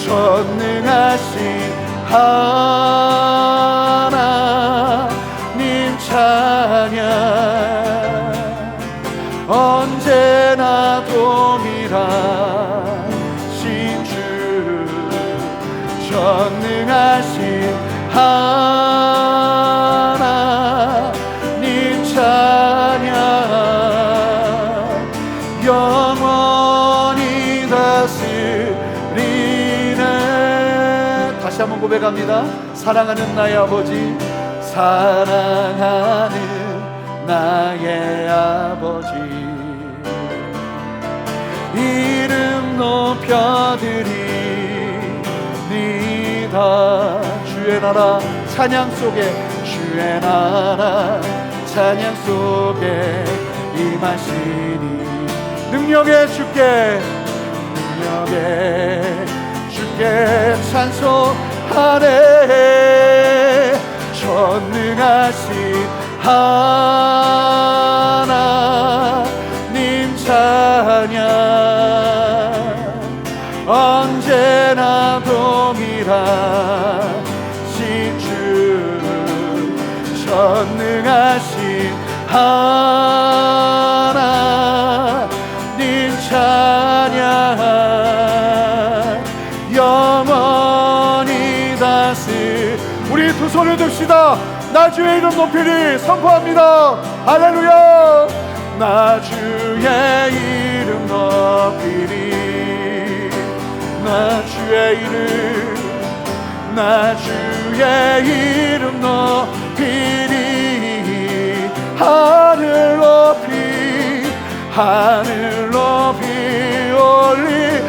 전능하신 하나님 찬양, 언제나 동일하신 주, 전능하신 하나님 찬양, 영원히 다스리네. 다시 한번 고백합니다. 사랑하는 나의 아버지, 사랑하는 나의 아버지, 이름 높여드립니다. 주의 나라 찬양 속에, 주의 나라 찬양 속에 임하시니 능력의 주께 찬송하네. 전능하신 하나님 찬양, 언제나 동일하신 주, 전능하신 하나님 찬양, 영원 듭시다. 나 주의 이름 높이리 선포합니다. 할렐루야. 나 주의 이름 높이리. 나 주의 이름, 나 주의 이름 높이리. 하늘 높이, 하늘 높이 올리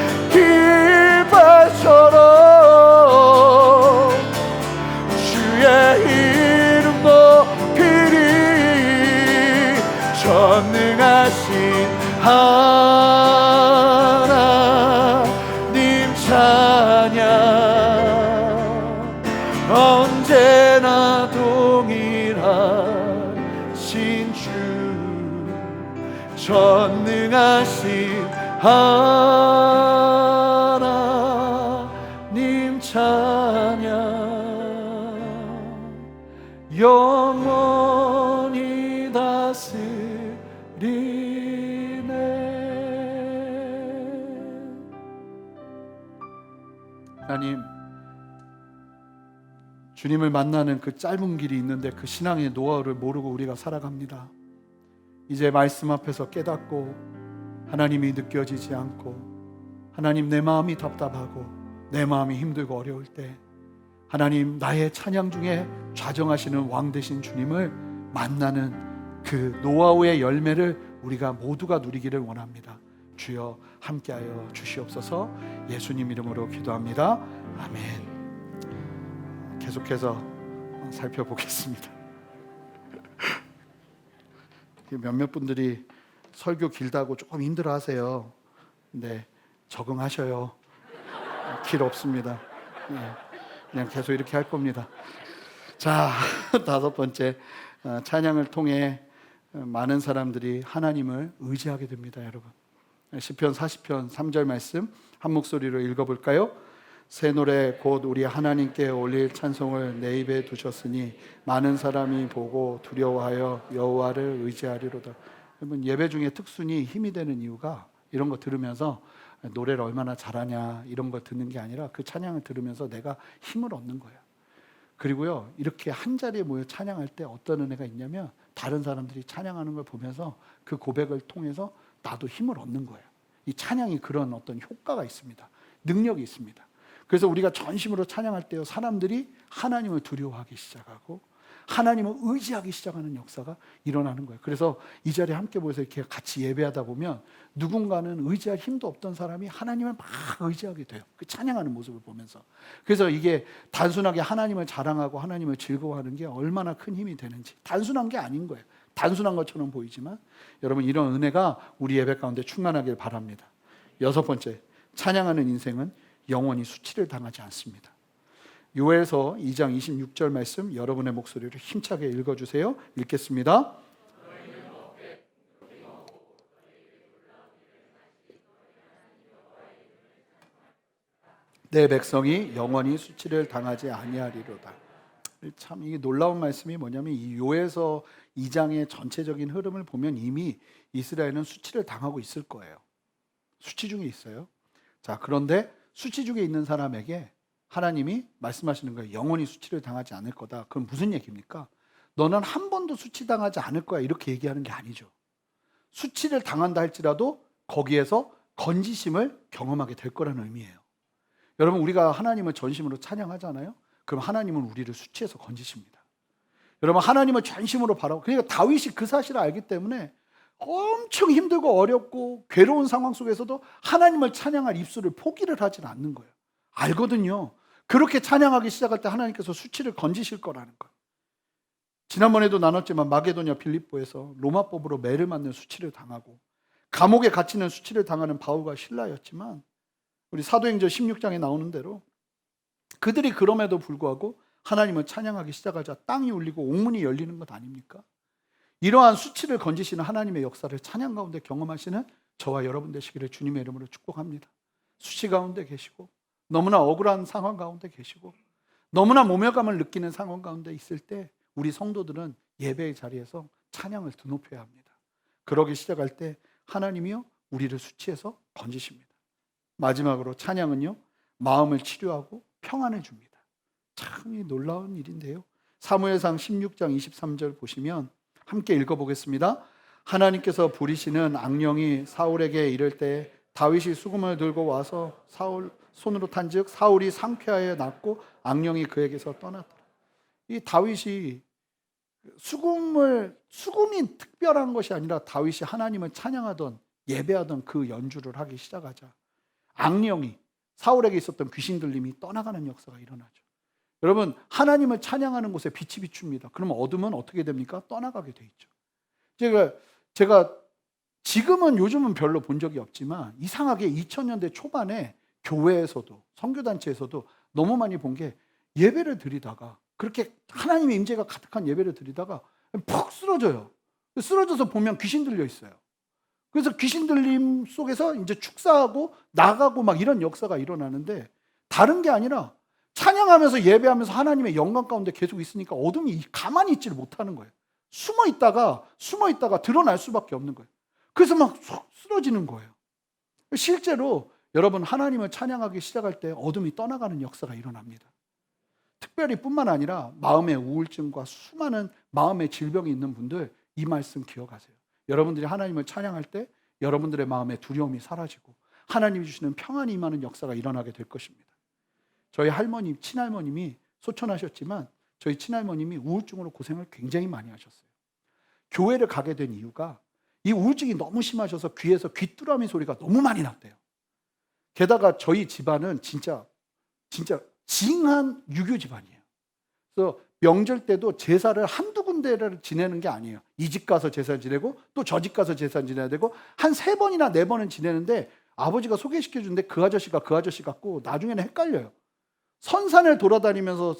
깃발처럼 주의 이름 높이리. 전능하신 하나님 찬양 언제나 동일하신 주 전능하신 하나님 찬양 영원히 다스리네. 하나님, 주님을 만나는 그 짧은 길이 있는데 그 신앙의 노하우를 모르고 우리가 살아갑니다. 이제 말씀 앞에서 깨닫고 하나님이 느껴지지 않고 하나님 내 마음이 답답하고 내 마음이 힘들고 어려울 때 하나님 나의 찬양 중에 좌정하시는 왕 되신 주님을 만나는 그 노하우의 열매를 우리가 모두가 누리기를 원합니다. 주여 함께하여 주시옵소서. 예수님 이름으로 기도합니다. 아멘. 계속해서 살펴보겠습니다. 몇몇 분들이 설교 길다고 조금 힘들어하세요. 근데 적응하셔요. 길 없습니다. 그냥 계속 이렇게 할 겁니다. 자, 다섯 번째, 찬양을 통해 많은 사람들이 하나님을 의지하게 됩니다. 여러분, 시편 40편 3절 말씀 한 목소리로 읽어볼까요? 새 노래 곧 우리 하나님께 올릴 찬송을 내 입에 두셨으니 많은 사람이 보고 두려워하여 여호와를 의지하리로다. 여러분, 예배 중에 특순이 힘이 되는 이유가 이런 거 들으면서 노래를 얼마나 잘하냐 이런 거 듣는 게 아니라 그 찬양을 들으면서 내가 힘을 얻는 거예요. 그리고요, 이렇게 한 자리에 모여 찬양할 때 어떤 은혜가 있냐면 다른 사람들이 찬양하는 걸 보면서 그 고백을 통해서 나도 힘을 얻는 거예요. 이 찬양이 그런 어떤 효과가 있습니다. 능력이 있습니다. 그래서 우리가 전심으로 찬양할 때요, 사람들이 하나님을 두려워하기 시작하고 하나님을 의지하기 시작하는 역사가 일어나는 거예요. 그래서 이 자리에 함께 모여서 이렇게 같이 예배하다 보면 누군가는 의지할 힘도 없던 사람이 하나님을 막 의지하게 돼요. 그 찬양하는 모습을 보면서. 그래서 이게 단순하게 하나님을 자랑하고 하나님을 즐거워하는 게 얼마나 큰 힘이 되는지, 단순한 게 아닌 거예요. 단순한 것처럼 보이지만 여러분, 이런 은혜가 우리 예배 가운데 충만하길 바랍니다. 여섯 번째, 찬양하는 인생은 영원히 수치를 당하지 않습니다. 요엘서 2장 26절 말씀 여러분의 목소리로 힘차게 읽어주세요. 읽겠습니다. 내 백성이 영원히 수치를 당하지 아니하리로다. 참 이게 놀라운 말씀이 뭐냐면 이 요엘서 2장의 전체적인 흐름을 보면 이미 이스라엘은 수치를 당하고 있을 거예요. 수치 중에 있어요. 자, 그런데 수치 중에 있는 사람에게 하나님이 말씀하시는 거예요. 영원히 수치를 당하지 않을 거다. 그럼 무슨 얘기입니까? 너는 한 번도 수치당하지 않을 거야, 이렇게 얘기하는 게 아니죠. 수치를 당한다 할지라도 거기에서 건지심을 경험하게 될 거라는 의미예요. 여러분, 우리가 하나님을 전심으로 찬양하잖아요. 그럼 하나님은 우리를 수치에서 건지십니다. 여러분, 하나님을 전심으로 바라고, 그러니까 다윗이 그 사실을 알기 때문에 엄청 힘들고 어렵고 괴로운 상황 속에서도 하나님을 찬양할 입술을 포기를 하진 않는 거예요. 알거든요. 그렇게 찬양하기 시작할 때 하나님께서 수치를 건지실 거라는 거예요. 지난번에도 나눴지만 마게도냐 빌립보에서 로마법으로 매를 맞는 수치를 당하고 감옥에 갇히는 수치를 당하는 바울과 실라였지만 우리 사도행전 16장에 나오는 대로 그들이 그럼에도 불구하고 하나님을 찬양하기 시작하자 땅이 울리고 옥문이 열리는 것 아닙니까? 이러한 수치를 건지시는 하나님의 역사를 찬양 가운데 경험하시는 저와 여러분 되시기를 주님의 이름으로 축복합니다. 수치 가운데 계시고 너무나 억울한 상황 가운데 계시고 너무나 모멸감을 느끼는 상황 가운데 있을 때 우리 성도들은 예배의 자리에서 찬양을 드높여야 합니다. 그러기 시작할 때 하나님이요, 우리를 수치에서 건지십니다. 마지막으로 찬양은요, 마음을 치료하고 평안을 줍니다. 참 놀라운 일인데요, 사무엘상 16장 23절 보시면 함께 읽어보겠습니다. 하나님께서 부리시는 악령이 사울에게 이를 때 다윗이 수금을 들고 와서 사울 손으로 탄즉 사울이 상쾌하여 낫고 악령이 그에게서 떠났더라. 이 다윗이 수금이 특별한 것이 아니라 다윗이 하나님을 찬양하던 예배하던 그 연주를 하기 시작하자 악령이 사울에게 있었던 귀신 들림이 떠나가는 역사가 일어나죠. 여러분, 하나님을 찬양하는 곳에 빛이 비춥니다. 그러면 어둠은 어떻게 됩니까? 떠나가게 돼 있죠. 제가 지금은 요즘은 별로 본 적이 없지만 이상하게 2000년대 초반에 교회에서도 선교단체에서도 너무 많이 본 게 예배를 드리다가 그렇게 하나님의 임재가 가득한 예배를 드리다가 푹 쓰러져요. 쓰러져서 보면 귀신 들려 있어요. 그래서 귀신 들림 속에서 이제 축사하고 나가고 막 이런 역사가 일어나는데 다른 게 아니라 찬양하면서 예배하면서 하나님의 영광 가운데 계속 있으니까 어둠이 가만히 있지를 못하는 거예요. 숨어 있다가 드러날 수밖에 없는 거예요. 그래서 막 쓰러지는 거예요. 실제로 여러분 하나님을 찬양하기 시작할 때 어둠이 떠나가는 역사가 일어납니다. 특별히 뿐만 아니라 마음의 우울증과 수많은 마음의 질병이 있는 분들 이 말씀 기억하세요. 여러분들이 하나님을 찬양할 때 여러분들의 마음의 두려움이 사라지고 하나님이 주시는 평안이 임하는 역사가 일어나게 될 것입니다. 저희 할머니, 친할머님이 소천하셨지만 저희 친할머님이 우울증으로 고생을 굉장히 많이 하셨어요. 교회를 가게 된 이유가 이 우울증이 너무 심하셔서 귀에서 귀뚜라미 소리가 너무 많이 났대요. 게다가 저희 집안은 진짜 징한 유교 집안이에요. 그래서 명절 때도 제사를 한두 군데를 지내는 게 아니에요. 이 집 가서 제사 지내고 또 저 집 가서 제사 지내야 되고 한 3번이나 4번은 지내는데 아버지가 소개시켜 주는데 그 아저씨가 그 아저씨 같고 나중에는 헷갈려요. 선산을 돌아다니면서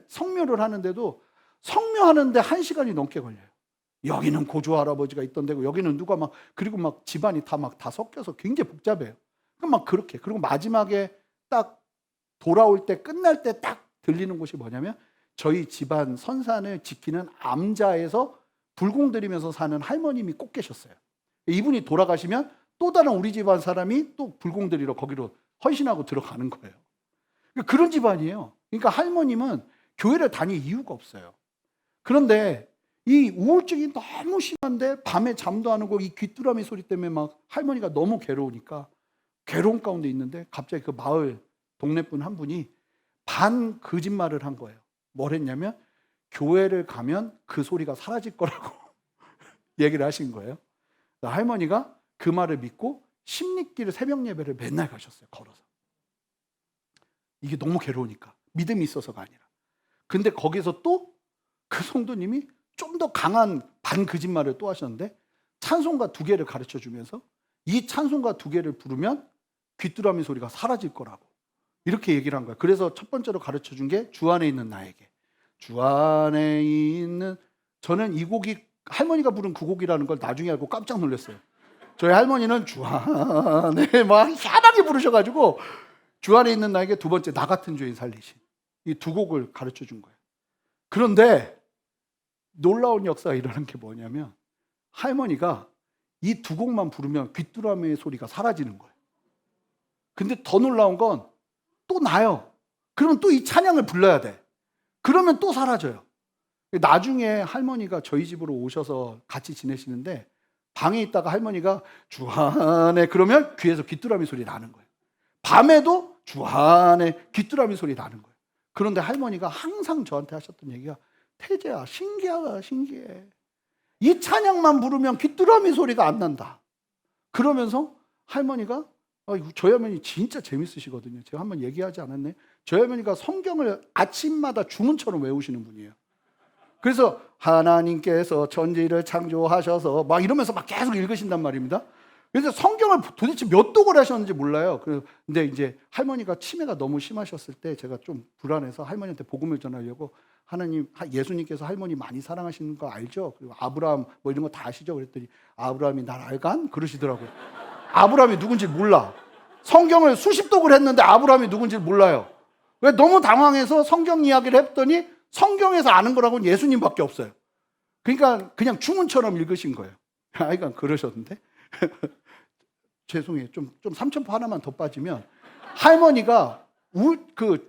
성묘를 하는데도 성묘하는데 1시간이 넘게 걸려요. 여기는 고조 할아버지가 있던 데고 여기는 누가 그리고 집안이 다 섞여서 굉장히 복잡해요. 그럼 그렇게 그리고 마지막에 딱 돌아올 때 끝날 때 딱 들리는 곳이 뭐냐면 저희 집안 선산을 지키는 암자에서 불공 들이면서 사는 할머님이 꼭 계셨어요. 이분이 돌아가시면 또 다른 우리 집안 사람이 또 불공 들이러 거기로 헌신하고 들어가는 거예요. 그런 집안이에요. 그러니까 할머님은 교회를 다닐 이유가 없어요. 그런데 이 우울증이 너무 심한데 밤에 잠도 안 오고 이 귀뚜라미 소리 때문에 할머니가 너무 괴로우니까 괴로운 가운데 있는데 갑자기 그 마을 동네분 한 분이 반 거짓말을 한 거예요. 뭘 했냐면 교회를 가면 그 소리가 사라질 거라고 얘기를 하신 거예요. 할머니가 그 말을 믿고 십리길 새벽 예배를 맨날 가셨어요. 걸어서. 이게 너무 괴로우니까. 믿음이 있어서가 아니라. 근데 거기서 또 그 성도님이 좀 더 강한 반 거짓말을 또 하셨는데 찬송가 2개를 가르쳐 주면서 이 찬송가 2개를 부르면 귀뚜라미 소리가 사라질 거라고 이렇게 얘기를 한 거예요. 그래서 첫 번째로 가르쳐 준 게 주 안에 있는 나에게. 주 안에 있는 저는 이 곡이 할머니가 부른 그 곡이라는 걸 나중에 알고 깜짝 놀랐어요. 저희 할머니는 주 안에 희한하게 부르셔가지고 주 안에 있는 나에게 두 번째 나 같은 죄인 살리신 이 2곡을 가르쳐 준 거예요. 그런데 놀라운 역사가 일어난 게 뭐냐면 할머니가 이 2곡만 부르면 귀뚜라미의 소리가 사라지는 거예요. 근데 더 놀라운 건 또 나요. 그러면 또 이 찬양을 불러야 돼. 그러면 또 사라져요. 나중에 할머니가 저희 집으로 오셔서 같이 지내시는데 방에 있다가 할머니가 주 안에 그러면 귀에서 귀뚜라미 소리 나는 거예요. 밤에도 주 안에 귀뚜라미 소리 나는 거예요. 그런데 할머니가 항상 저한테 하셨던 얘기가 태재야 신기하다 신기해. 이 찬양만 부르면 귀뚜라미 소리가 안 난다. 그러면서 할머니가 저희 할머니 진짜 재밌으시거든요. 제가 한번 얘기하지 않았네. 저희 할머니가 성경을 아침마다 주문처럼 외우시는 분이에요. 그래서 하나님께서 천지를 창조하셔서 이러면서 계속 읽으신단 말입니다. 그래서 성경을 도대체 몇 독을 하셨는지 몰라요. 근데 이제 할머니가 치매가 너무 심하셨을 때 제가 좀 불안해서 할머니한테 복음을 전하려고 예수님께서 할머니 많이 사랑하시는 거 알죠? 그리고 아브라함 이런 거 다 아시죠? 그랬더니 아브라함이 날 알간? 그러시더라고요. 아브라함이 누군지 몰라. 성경을 수십 독을 했는데 아브라함이 누군지 몰라요. 왜 너무 당황해서 성경 이야기를 했더니 성경에서 아는 거라고는 예수님밖에 없어요. 그러니까 그냥 주문처럼 읽으신 거예요. 그러니까 그러셨는데 죄송해요. 좀 삼천포 하나만 더 빠지면 할머니가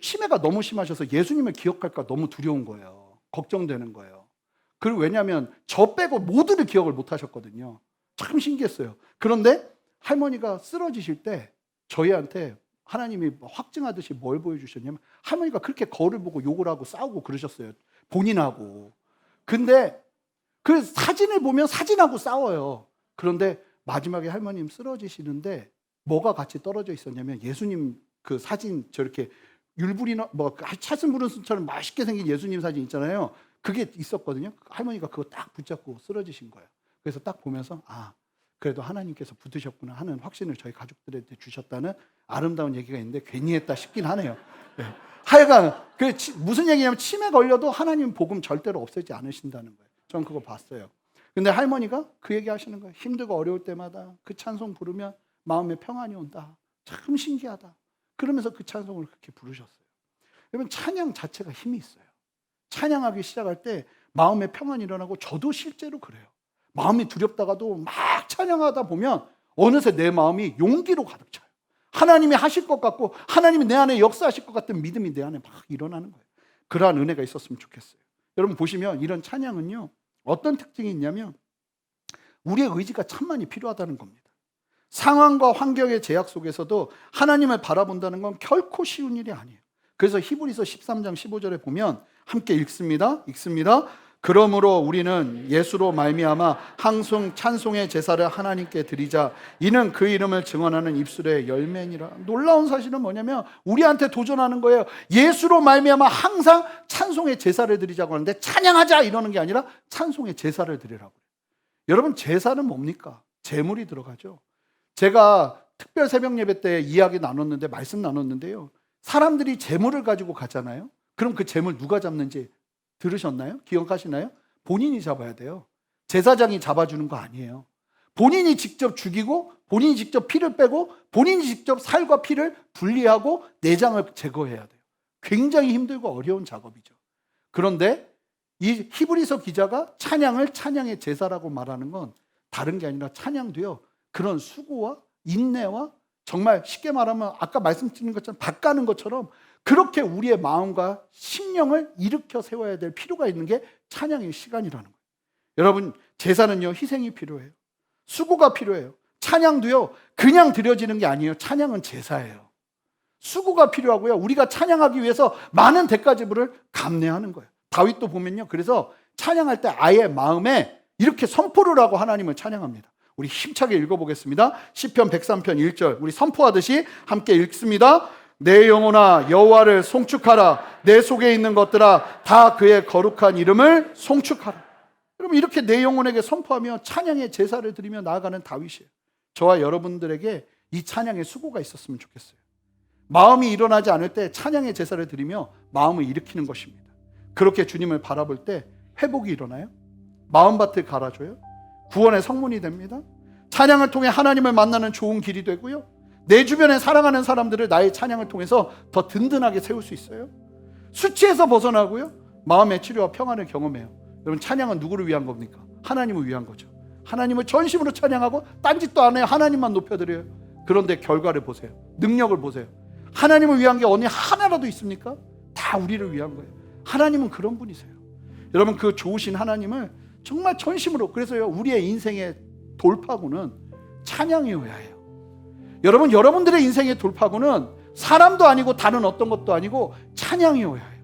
치매가 너무 심하셔서 예수님을 기억할까 너무 두려운 거예요. 걱정되는 거예요. 그리고 왜냐하면 저 빼고 모두를 기억을 못 하셨거든요. 참 신기했어요. 그런데 할머니가 쓰러지실 때 저희한테 하나님이 확증하듯이 뭘 보여주셨냐면 할머니가 그렇게 거울을 보고 욕을 하고 싸우고 그러셨어요. 본인하고. 근데 그 사진을 보면 사진하고 싸워요. 그런데 마지막에 할머님 쓰러지시는데 뭐가 같이 떨어져 있었냐면 예수님 그 사진 저렇게 율불이나 뭐 찰슨 부른스처럼 맛있게 생긴 예수님 사진 있잖아요. 그게 있었거든요. 할머니가 그거 딱 붙잡고 쓰러지신 거예요. 그래서 딱 보면서 아 그래도 하나님께서 붙으셨구나 하는 확신을 저희 가족들한테 주셨다는 아름다운 얘기가 있는데 괜히 했다 싶긴 하네요. 네. 하여간 무슨 얘기냐면 치매 걸려도 하나님 복음 절대로 없애지 않으신다는 거예요. 저는 그거 봤어요. 근데 할머니가 그 얘기 하시는 거예요. 힘들고 어려울 때마다 그 찬송 부르면 마음에 평안이 온다. 참 신기하다. 그러면서 그 찬송을 그렇게 부르셨어요. 여러분 찬양 자체가 힘이 있어요. 찬양하기 시작할 때 마음에 평안이 일어나고 저도 실제로 그래요. 마음이 두렵다가도 막 찬양하다 보면 어느새 내 마음이 용기로 가득 차요. 하나님이 하실 것 같고 하나님이 내 안에 역사하실 것 같은 믿음이 내 안에 막 일어나는 거예요. 그러한 은혜가 있었으면 좋겠어요. 여러분 보시면 이런 찬양은요 어떤 특징이 있냐면 우리의 의지가 참 많이 필요하다는 겁니다. 상황과 환경의 제약 속에서도 하나님을 바라본다는 건 결코 쉬운 일이 아니에요. 그래서 히브리서 13장 15절에 보면 함께 읽습니다. 그러므로 우리는 예수로 말미암아 항상 찬송의 제사를 하나님께 드리자. 이는 그 이름을 증언하는 입술의 열매니라. 놀라운 사실은 뭐냐면 우리한테 도전하는 거예요. 예수로 말미암아 항상 찬송의 제사를 드리자고 하는데 찬양하자 이러는 게 아니라 찬송의 제사를 드리라고. 여러분 제사는 뭡니까? 제물이 들어가죠. 제가 특별 새벽 예배 때 이야기 나눴는데 말씀 나눴는데요. 사람들이 제물을 가지고 가잖아요. 그럼 그 제물 누가 잡는지 들으셨나요? 기억하시나요? 본인이 잡아야 돼요. 제사장이 잡아주는 거 아니에요. 본인이 직접 죽이고 본인이 직접 피를 빼고 본인이 직접 살과 피를 분리하고 내장을 제거해야 돼요. 굉장히 힘들고 어려운 작업이죠. 그런데 이 히브리서 기자가 찬양을 찬양의 제사라고 말하는 건 다른 게 아니라 찬양도요. 그런 수고와 인내와 정말 쉽게 말하면 아까 말씀드린 것처럼 밭가는 것처럼 그렇게 우리의 마음과 심령을 일으켜 세워야 될 필요가 있는 게 찬양의 시간이라는 거예요. 여러분 제사는요 희생이 필요해요. 수고가 필요해요. 찬양도요 그냥 드려지는 게 아니에요. 찬양은 제사예요. 수고가 필요하고요. 우리가 찬양하기 위해서 많은 대가 지불을 감내하는 거예요. 다윗도 보면요. 그래서 찬양할 때 아예 마음에 이렇게 선포를 하고 하나님을 찬양합니다. 우리 힘차게 읽어보겠습니다. 시편 103편 1절 우리 선포하듯이 함께 읽습니다. 내 영혼아 여호와를 송축하라. 내 속에 있는 것들아 다 그의 거룩한 이름을 송축하라. 여러분 이렇게 내 영혼에게 선포하며 찬양의 제사를 드리며 나아가는 다윗이에요. 저와 여러분들에게 이 찬양의 수고가 있었으면 좋겠어요. 마음이 일어나지 않을 때 찬양의 제사를 드리며 마음을 일으키는 것입니다. 그렇게 주님을 바라볼 때 회복이 일어나요. 마음밭을 갈아줘요. 구원의 성문이 됩니다. 찬양을 통해 하나님을 만나는 좋은 길이 되고요. 내 주변에 사랑하는 사람들을 나의 찬양을 통해서 더 든든하게 세울 수 있어요. 수치에서 벗어나고요. 마음의 치료와 평안을 경험해요. 여러분 찬양은 누구를 위한 겁니까? 하나님을 위한 거죠. 하나님을 전심으로 찬양하고 딴짓도 안 해요. 하나님만 높여드려요. 그런데 결과를 보세요. 능력을 보세요. 하나님을 위한 게 어느 하나라도 있습니까? 다 우리를 위한 거예요. 하나님은 그런 분이세요. 여러분 그 좋으신 하나님을 정말 전심으로, 그래서요 우리의 인생의 돌파구는 찬양이어야 해요. 여러분 여러분들의 인생의 돌파구는 사람도 아니고 다른 어떤 것도 아니고 찬양이어야 해요.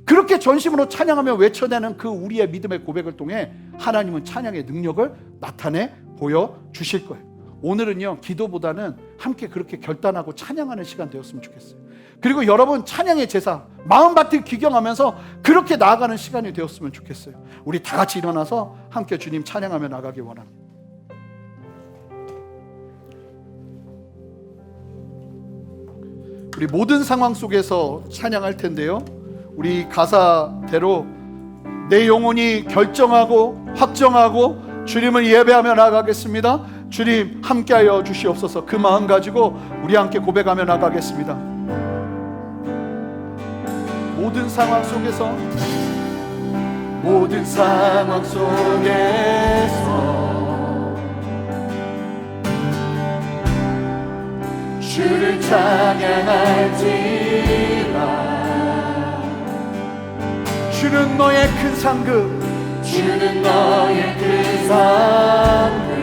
그렇게 전심으로 찬양하며 외쳐내는 그 우리의 믿음의 고백을 통해 하나님은 찬양의 능력을 나타내 보여주실 거예요. 오늘은요 기도보다는 함께 그렇게 결단하고 찬양하는 시간 되었으면 좋겠어요. 그리고 여러분 찬양의 제사 마음밭을 귀경하면서 그렇게 나아가는 시간이 되었으면 좋겠어요. 우리 다 같이 일어나서 함께 주님 찬양하며 나가기 원합니다. 우리 모든 상황 속에서 찬양할 텐데요, 우리 가사대로 내 영혼이 결정하고 확정하고 주님을 예배하며 나가겠습니다. 주님 함께하여 주시옵소서. 그 마음 가지고 우리 함께 고백하며 나가겠습니다. 모든 상황 속에서 주를 찬양할지라. 주를 주는 너의 큰 상급, 주는 너의 큰 상급,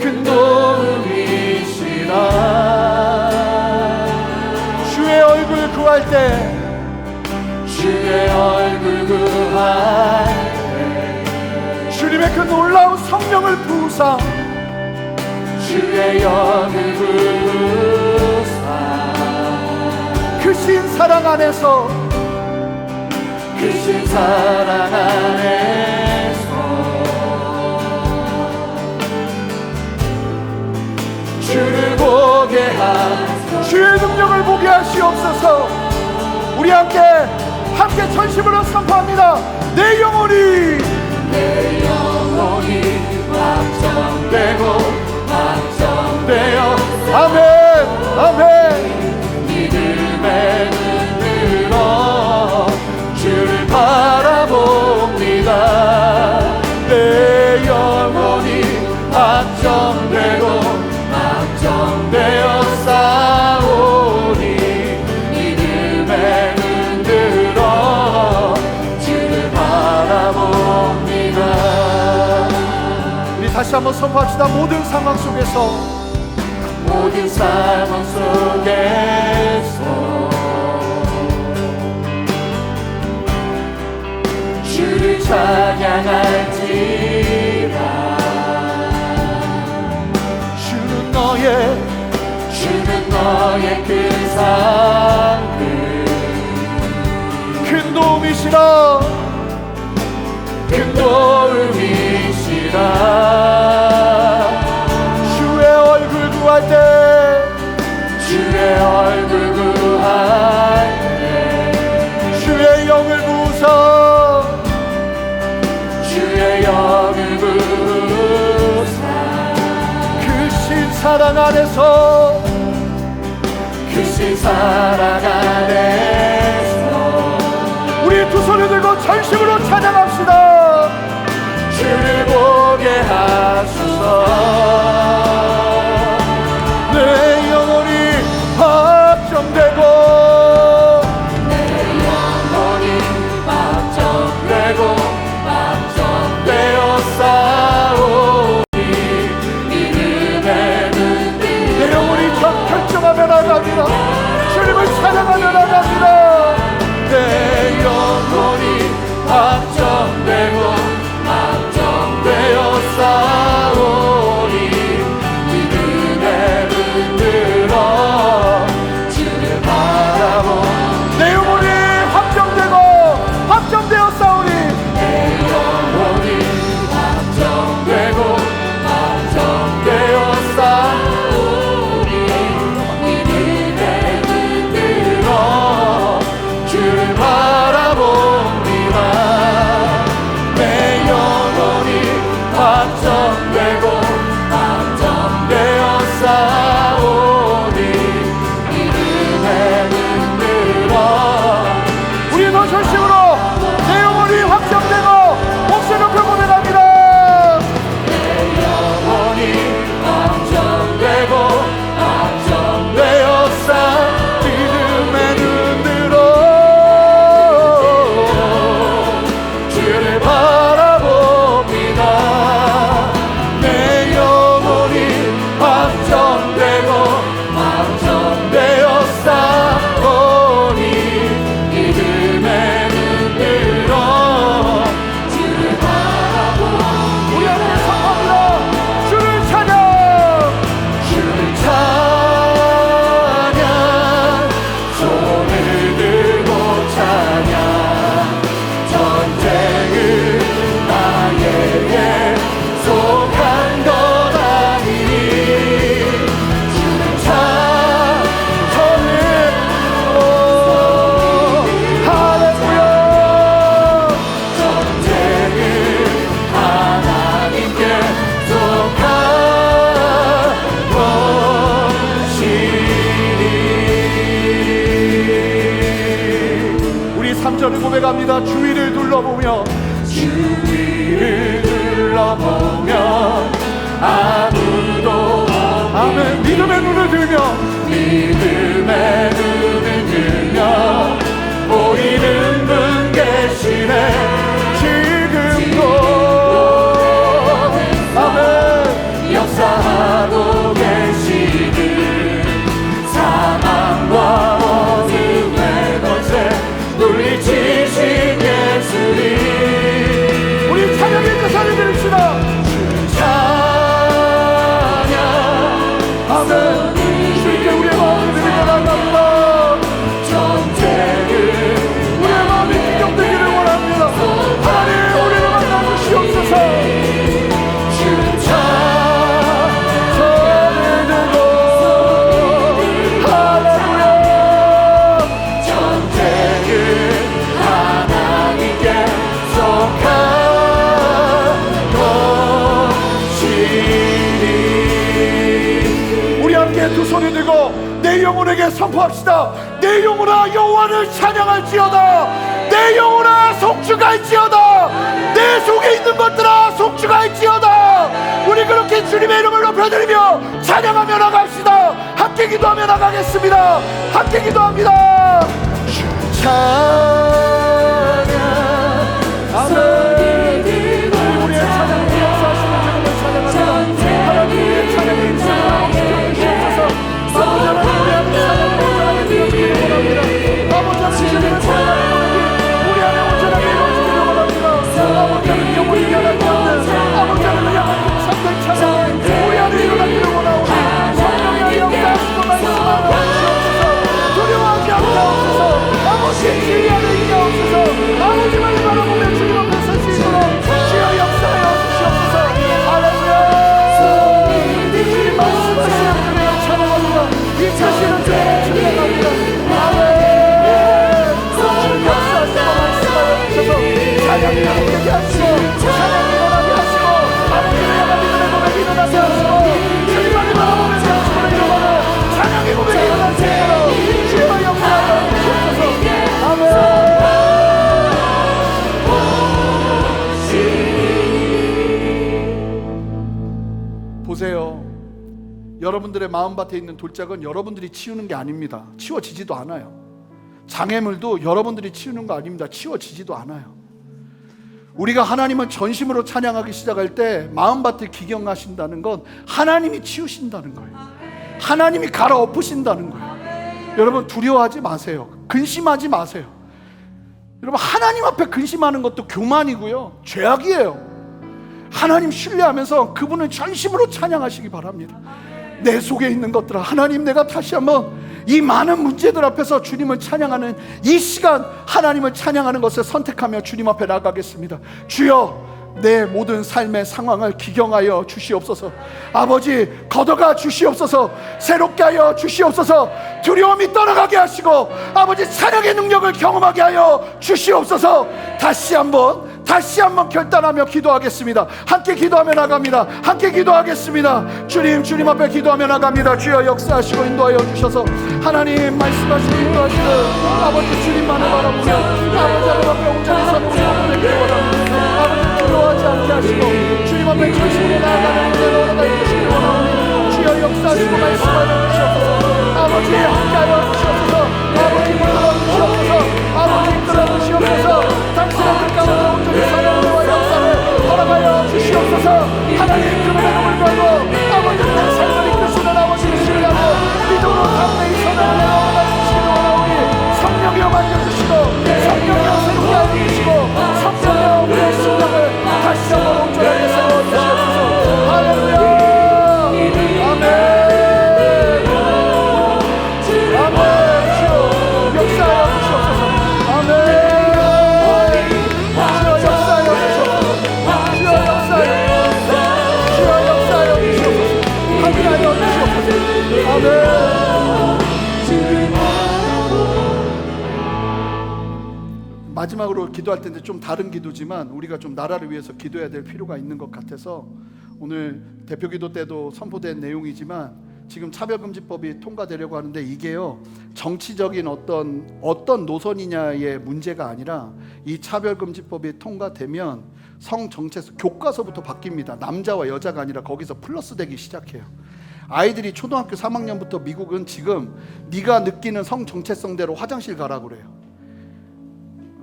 큰 도움이시라. 주의 얼굴 구할 때, 주의 얼굴 구할 주님의 그 놀라운 성령을 부으사 주의 영을 부으사 크신 사랑 안에서, 크신 사랑 안에서 주를 보게 하소서. 주의 능력을 보게 하시옵소서. 우리 함께 전심으로 선포합니다. 내 영혼이 확정되고 확정되어 아멘 아멘. 믿음의 눈으로 주를 바라봅니다. 내 영혼이 확정되고 확정되어 싸우니 믿음의 눈으로 주를 바라봅니다. 우리 다시 한번 선포합시다. 모든 상황 속에서, 모든 상황 속에서 주를 찬양할지라. 주는 너의 큰 상급, 큰 도움이시라. 큰 도움이시라. 주의 얼굴 구할 때, 주의 얼굴 구할 때 주의 영을 부으사 주의 영을 부으사 크신 사랑 안에서, 크신 사랑 안에서 우리 두 손을 들고 전심으로 찬양합시다. 주를 보게 하소서. 내 영혼이 확정되고 내 영혼이 확정되고 확정되어 싸우니 믿음의 눈으로 내 영혼이 결정하며 나갑니다. 주님을 찬양하며 나갑니다. 내 영혼이 확정되고 확정되어 싸우니 믿음의 눈으로 주를 바라보. 내 영혼이 확정되고 확정되어 싸우니 내 영혼이 확정되고 확정되어 싸우니 믿음의 눈으로 주를 바라봅니다. 내 영혼이 확정되고 확정되어 싸우니 믿음의 눈으로 우리 더 전심으로 내 영혼이 확정되고 목소리 높여 고백합니다. 영혼이 확정되고 확정되어 싸 믿음의 눈으로 주를 바라봅니다. 내 영혼이 확정되고 확정되어 싸우니 믿음의 눈으로 주를 바라봅니다. 우리 함께 선포합니다. 주를 찬양. 주를 찬양, 손을 들고 찬양. 전쟁은 나에게 속한 것 아니니 주를 손을 할렐루야. 전쟁은 하나님께 속한 것이니. 우리 3절을 고백합니다. 주위를 둘러보며 주위를 둘러보면 아무도 아멘. 믿음의 눈을 들며 믿음의 눈 두 손을 들고 내 영혼에게 선포합시다. 내 영혼아 여호와를 찬양할지어다. 내 영혼아 송축할지어다. 내 속에 있는 것들아 송축할지어다. 우리 그렇게 주님의 이름을 높여드리며 찬양하며 나갑시다. 함께 기도하며 나가겠습니다. 함께 기도합니다. 찬양 아멘. 우리의 찬양이 역사하시는 주님을 찬양합니다. 하나님의 찬양이 임재하옵소서. 아버지 하나님 찬양을 온전하게 드리기를 원합니다. 아버지 하나님 주님을 찬양하기 우리 안에 온전하게 이루어지기를 원합니다. 아버지 하나님 영원히 변하지 않는 아버지 하나님 향한 참된 찬양이 우리 안에 일어나기를 원하오니 성령의 역사하시고 말씀하여 주시옵소서. 두려워하지 않게 하옵소서. 아버지 주의 안에 있게 하옵소서. 아버지만을 바라보며 주님 앞에 설 수 있도록 주여 역사하여 주시옵소서. 할렐루야. 주님 말씀하시는 주님을 찬양합니다. 이끄시는 주님을 찬양합니다. 아멘. 주님 역사하시고 말씀하여 주셔서 찬양이 나오게 하시고 찬양이 일어나게 하시고 아버지를 향한 믿음의 고백이 일어나게 하시고 주님만을 바라보며 말씀을 일어나며 찬양의 고백이 일어나게 하시고 주여 역사하여 주시옵소서. 아멘. 보세요. 여러분들의 마음밭에 있는 돌짝은 여러분들이 치우는 게 아닙니다. 치워지지도 않아요. 장애물도 여러분들이 치우는 거 아닙니다. 치워지지도 않아요. 우리가 하나님을 전심으로 찬양하기 시작할 때 마음밭을 기경하신다는 건 하나님이 치우신다는 거예요. 하나님이 갈아엎으신다는 거예요. 여러분 두려워하지 마세요. 근심하지 마세요. 여러분 하나님 앞에 근심하는 것도 교만이고요, 죄악이에요. 하나님 신뢰하면서 그분을 전심으로 찬양하시기 바랍니다. 내 속에 있는 것들아, 하나님 내가 다시 한번 이 많은 문제들 앞에서 주님을 찬양하는 이 시간, 하나님을 찬양하는 것을 선택하며 주님 앞에 나가겠습니다. 주여 내 모든 삶의 상황을 기경하여 주시옵소서. 아버지 걷어가 주시옵소서. 새롭게 하여 주시옵소서. 두려움이 떠나가게 하시고 아버지 찬양의 능력을 경험하게 하여 주시옵소서. 다시 한번 결단하며 기도하겠습니다. 함께 기도하며 나갑니다. 함께 기도하겠습니다. 주님 앞에 기도하며 나갑니다. 주여 역사하시고 인도하여 주셔서 하나님 말씀하시고 인도하시는 아버지 주님만을 바라보며 아버지 하나님 앞에 온전히 서는 우리 모두를 기도합니다. 아버지 두려워하지 않게 하시고 주님 앞에 전심으로 나아가는 은혜로 나아가 주시기 원하오니 주여 역사하시고 말씀하여 주시옵소서. 아버지 함께하여 주시옵소서. 아버지 물들어 주시옵소서. 아버지 이끌어 주시옵소서. 당신의 뜻 가운데 온전히 사는 은혜와 역사를 허락하여 주시옵소서. 하나님 그분의 이름을 걸고 아버지 내 삶을 이끄시는 아버지를 신뢰하고 믿음으로 담대히 선을 내어가 주시기 원하오니 성령이여 만져주시고 성령이여 새롭게 하여 주시고 성령이여 우리의 심령을 다시 한번 온전하게 세워주시옵소서. 할렐루야. 아멘. 마지막으로 기도할 텐데 좀 다른 기도지만 우리가 좀 나라를 위해서 기도해야 될 필요가 있는 것 같아서 오늘 대표기도 때도 선포된 내용이지만 지금 차별금지법이 통과되려고 하는데 이게요 정치적인 어떤 노선이냐의 문제가 아니라 이 차별금지법이 통과되면 성정체성 교과서부터 바뀝니다. 남자와 여자가 아니라 거기서 플러스 되기 시작해요. 아이들이 초등학교 3학년부터 미국은 지금 네가 느끼는 성정체성대로 화장실 가라고 그래요.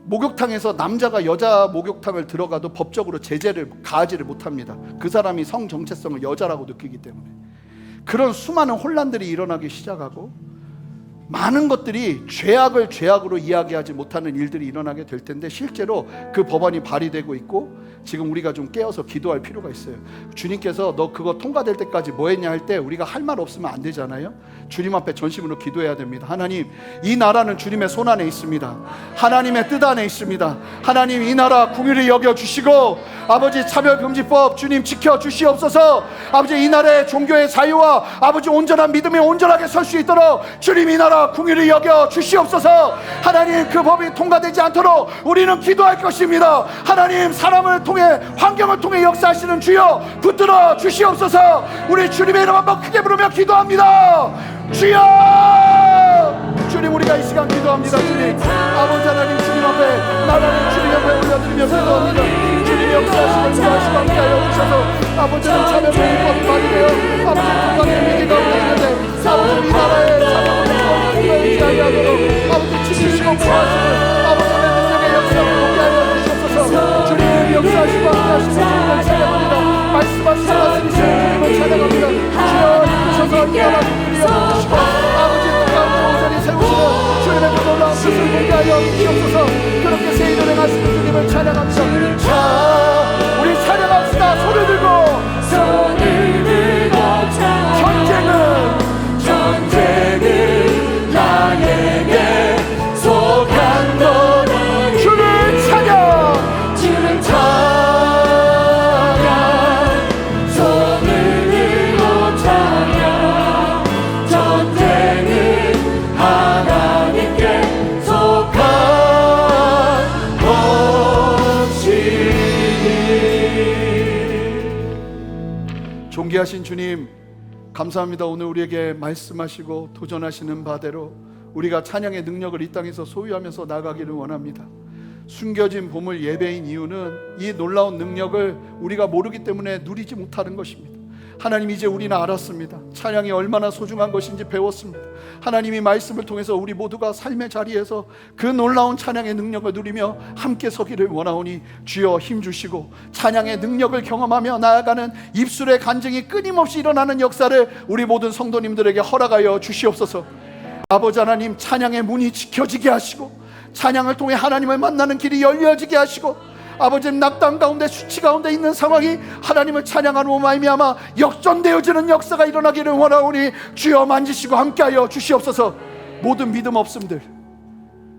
목욕탕에서 남자가 여자 목욕탕을 들어가도 법적으로 제재를 가하지를 못합니다. 그 사람이 성정체성을 여자라고 느끼기 때문에. 그런 수많은 혼란들이 일어나기 시작하고 많은 것들이 죄악을 죄악으로 이야기하지 못하는 일들이 일어나게 될 텐데 실제로 그 법안이 발의되고 있고 지금 우리가 좀 깨어서 기도할 필요가 있어요. 주님께서 너 그거 통과될 때까지 뭐 했냐 할 때 우리가 할 말 없으면 안 되잖아요. 주님 앞에 전심으로 기도해야 됩니다. 하나님 이 나라는 주님의 손 안에 있습니다. 하나님의 뜻 안에 있습니다. 하나님 이 나라 궁휼히 여겨주시고 아버지 차별금지법 주님 지켜주시옵소서. 아버지 이 나라의 종교의 자유와 아버지 온전한 믿음에 온전하게 설 수 있도록 주님 이 나라 나라 궁일이 여겨 주시옵소서. 하나님, 그 법이 통과되지 않도록 우리는 기도할 것입니다. 하나님, 사람을 통해, 환경을 통해 역사하시는 주여 붙들어 주시옵소서. 우리 주님의 이름 한번 크게 부르며 기도합니다. 주여! 주님, 우리가 이 시간 기도합니다. 주님, 아버지 하나님, 주님 앞에, 나라는 주님 앞에 올려드리며 기도합니다. 주님 역사하시고 인도하시고 함께하여 주셔서 아버지는 참여의 법이 많이 되어 아버지 통과된 위기가 있는데 아버지 이 나라의 참여의 의지하게 하도록 아버지 지키시고 구하시는 아버지의 능력의 역사를 보게 하여 주시옵소서. 주님 역사하시고 함께하시고 주님을 찬양합니다. 말씀하시고 말씀이시는 주님을 찬양합니다. 주여 이끄셔서 이 나라 국민이 여겨주시고 아버지 뜻가운데 오전이 세우시는 주님의 그 놀라운 뜻을 보게 하여 주시옵소서. 그렇게 새 일을 행하시는 주님을 찬양합니다. 자, 우리 찬양합시다. 손을 들고 전쟁은 나에게 속한 거니 주를 찬양 손을 들고 찬양 전쟁은 하나님께 속한 것이니. 존귀하신 주님, 감사합니다. 오늘 우리에게 말씀하시고 도전하시는 바대로 우리가 찬양의 능력을 이 땅에서 소유하면서 나가기를 원합니다. 숨겨진 보물 예배인 이유는 이 놀라운 능력을 우리가 모르기 때문에 누리지 못하는 것입니다. 하나님, 이제 우리는 알았습니다. 찬양이 얼마나 소중한 것인지 배웠습니다. 하나님이 말씀을 통해서 우리 모두가 삶의 자리에서 그 놀라운 찬양의 능력을 누리며 함께 서기를 원하오니 주여 힘주시고 찬양의 능력을 경험하며 나아가는 입술의 간증이 끊임없이 일어나는 역사를 우리 모든 성도님들에게 허락하여 주시옵소서. 아버지 하나님, 찬양의 문이 지켜지게 하시고 찬양을 통해 하나님을 만나는 길이 열려지게 하시고 아버지님, 낙담 가운데 수치 가운데 있는 상황이 하나님을 찬양하는 말미암아 역전되어지는 역사가 일어나기를 원하오니 주여 만지시고 함께하여 주시옵소서. 모든 믿음 없음들,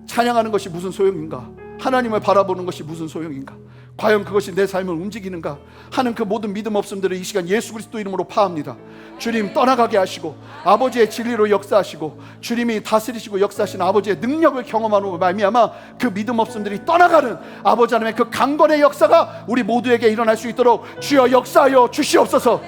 찬양하는 것이 무슨 소용인가, 하나님을 바라보는 것이 무슨 소용인가, 과연 그것이 내 삶을 움직이는가 하는 그 모든 믿음 없음들을 이 시간 예수 그리스도 이름으로 파합니다. 주님 떠나가게 하시고 아버지의 진리로 역사하시고 주님이 다스리시고 역사하시는 아버지의 능력을 경험하는 말미암아 그 믿음 없음들이 떠나가는 아버지 하나님의 그 강건의 역사가 우리 모두에게 일어날 수 있도록 주여 역사하여 주시옵소서.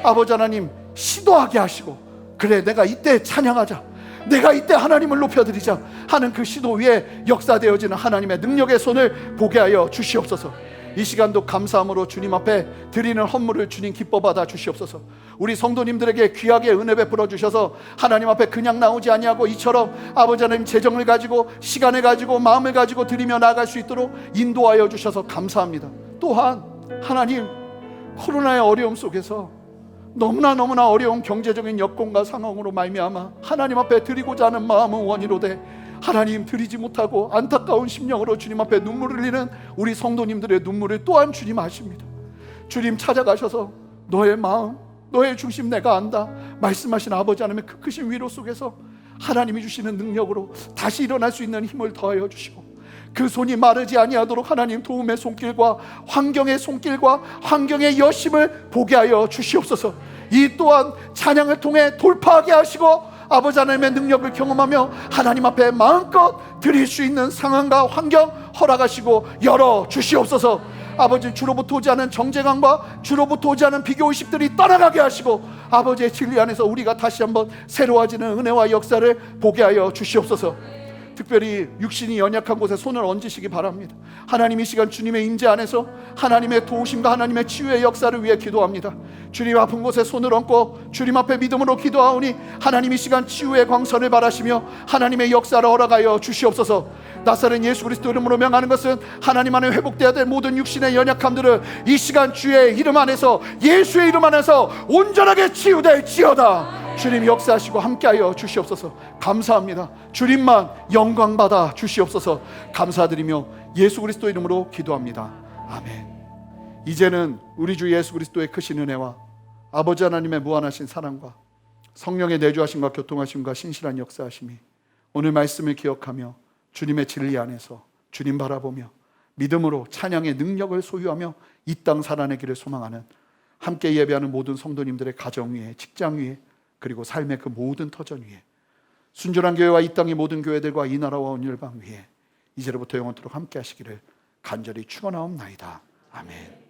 아버지 하나님, 시도하게 하시고 그래, 내가 이때 찬양하자, 내가 이때 하나님을 높여드리자 하는 그 시도 위에 역사되어지는 하나님의 능력의 손을 보게 하여 주시옵소서. 이 시간도 감사함으로 주님 앞에 드리는 헌물을 주님 기뻐 받아 주시옵소서. 우리 성도님들에게 귀하게 은혜 베풀어 주셔서 하나님 앞에 그냥 나오지 아니하고 이처럼 아버지 하나님 재정을 가지고 시간을 가지고 마음을 가지고 드리며 나아갈 수 있도록 인도하여 주셔서 감사합니다. 또한 하나님, 코로나의 어려움 속에서 너무나 어려운 경제적인 여건과 상황으로 말미암아 하나님 앞에 드리고자 하는 마음은 원이로되 하나님 드리지 못하고 안타까운 심령으로 주님 앞에 눈물을 흘리는 우리 성도님들의 눈물을 또한 주님 아십니다. 주님 찾아가셔서 너의 마음, 너의 중심 내가 안다 말씀하신 아버지 하나님의 그 크신 위로 속에서 하나님이 주시는 능력으로 다시 일어날 수 있는 힘을 더하여 주시고 그 손이 마르지 아니하도록 하나님 도움의 손길과 환경의 손길과 환경의 여심을 보게 하여 주시옵소서. 이 또한 찬양을 통해 돌파하게 하시고 아버지 하나님의 능력을 경험하며 하나님 앞에 마음껏 드릴 수 있는 상황과 환경 허락하시고 열어 주시옵소서. 아버지, 주로부터 오지 않은 정죄감과 주로부터 오지 않은 비교의식들이 떠나가게 하시고 아버지의 진리 안에서 우리가 다시 한번 새로워지는 은혜와 역사를 보게 하여 주시옵소서. 특별히 육신이 연약한 곳에 손을 얹으시기 바랍니다. 하나님, 이 시간 주님의 임재 안에서 하나님의 도우심과 하나님의 치유의 역사를 위해 기도합니다. 주님 아픈 곳에 손을 얹고 주님 앞에 믿음으로 기도하오니 하나님 이 시간 치유의 광선을 바라시며 하나님의 역사를 허락하여 주시옵소서. 나사렛 예수 그리스도 이름으로 명하는 것은 하나님 안에 회복되어야 될 모든 육신의 연약함들을 이 시간 주의 이름 안에서, 예수의 이름 안에서 온전하게 치유될지어다. 주님 역사하시고 함께하여 주시옵소서. 감사합니다. 주님만 영광받아 주시옵소서. 감사드리며 예수 그리스도 이름으로 기도합니다. 아멘. 이제는 우리 주 예수 그리스도의 크신 은혜와 아버지 하나님의 무한하신 사랑과 성령의 내주하심과 교통하심과 신실한 역사하심이 오늘 말씀을 기억하며 주님의 진리 안에서 주님 바라보며 믿음으로 찬양의 능력을 소유하며 이 땅 살아내기를 소망하는 함께 예배하는 모든 성도님들의 가정 위에, 직장 위에, 그리고 삶의 그 모든 터전 위에 순전한 교회와 이 땅의 모든 교회들과 이 나라와 온 열방 위에 이제로부터 영원토록 함께 하시기를 간절히 축원하옵나이다. 아멘.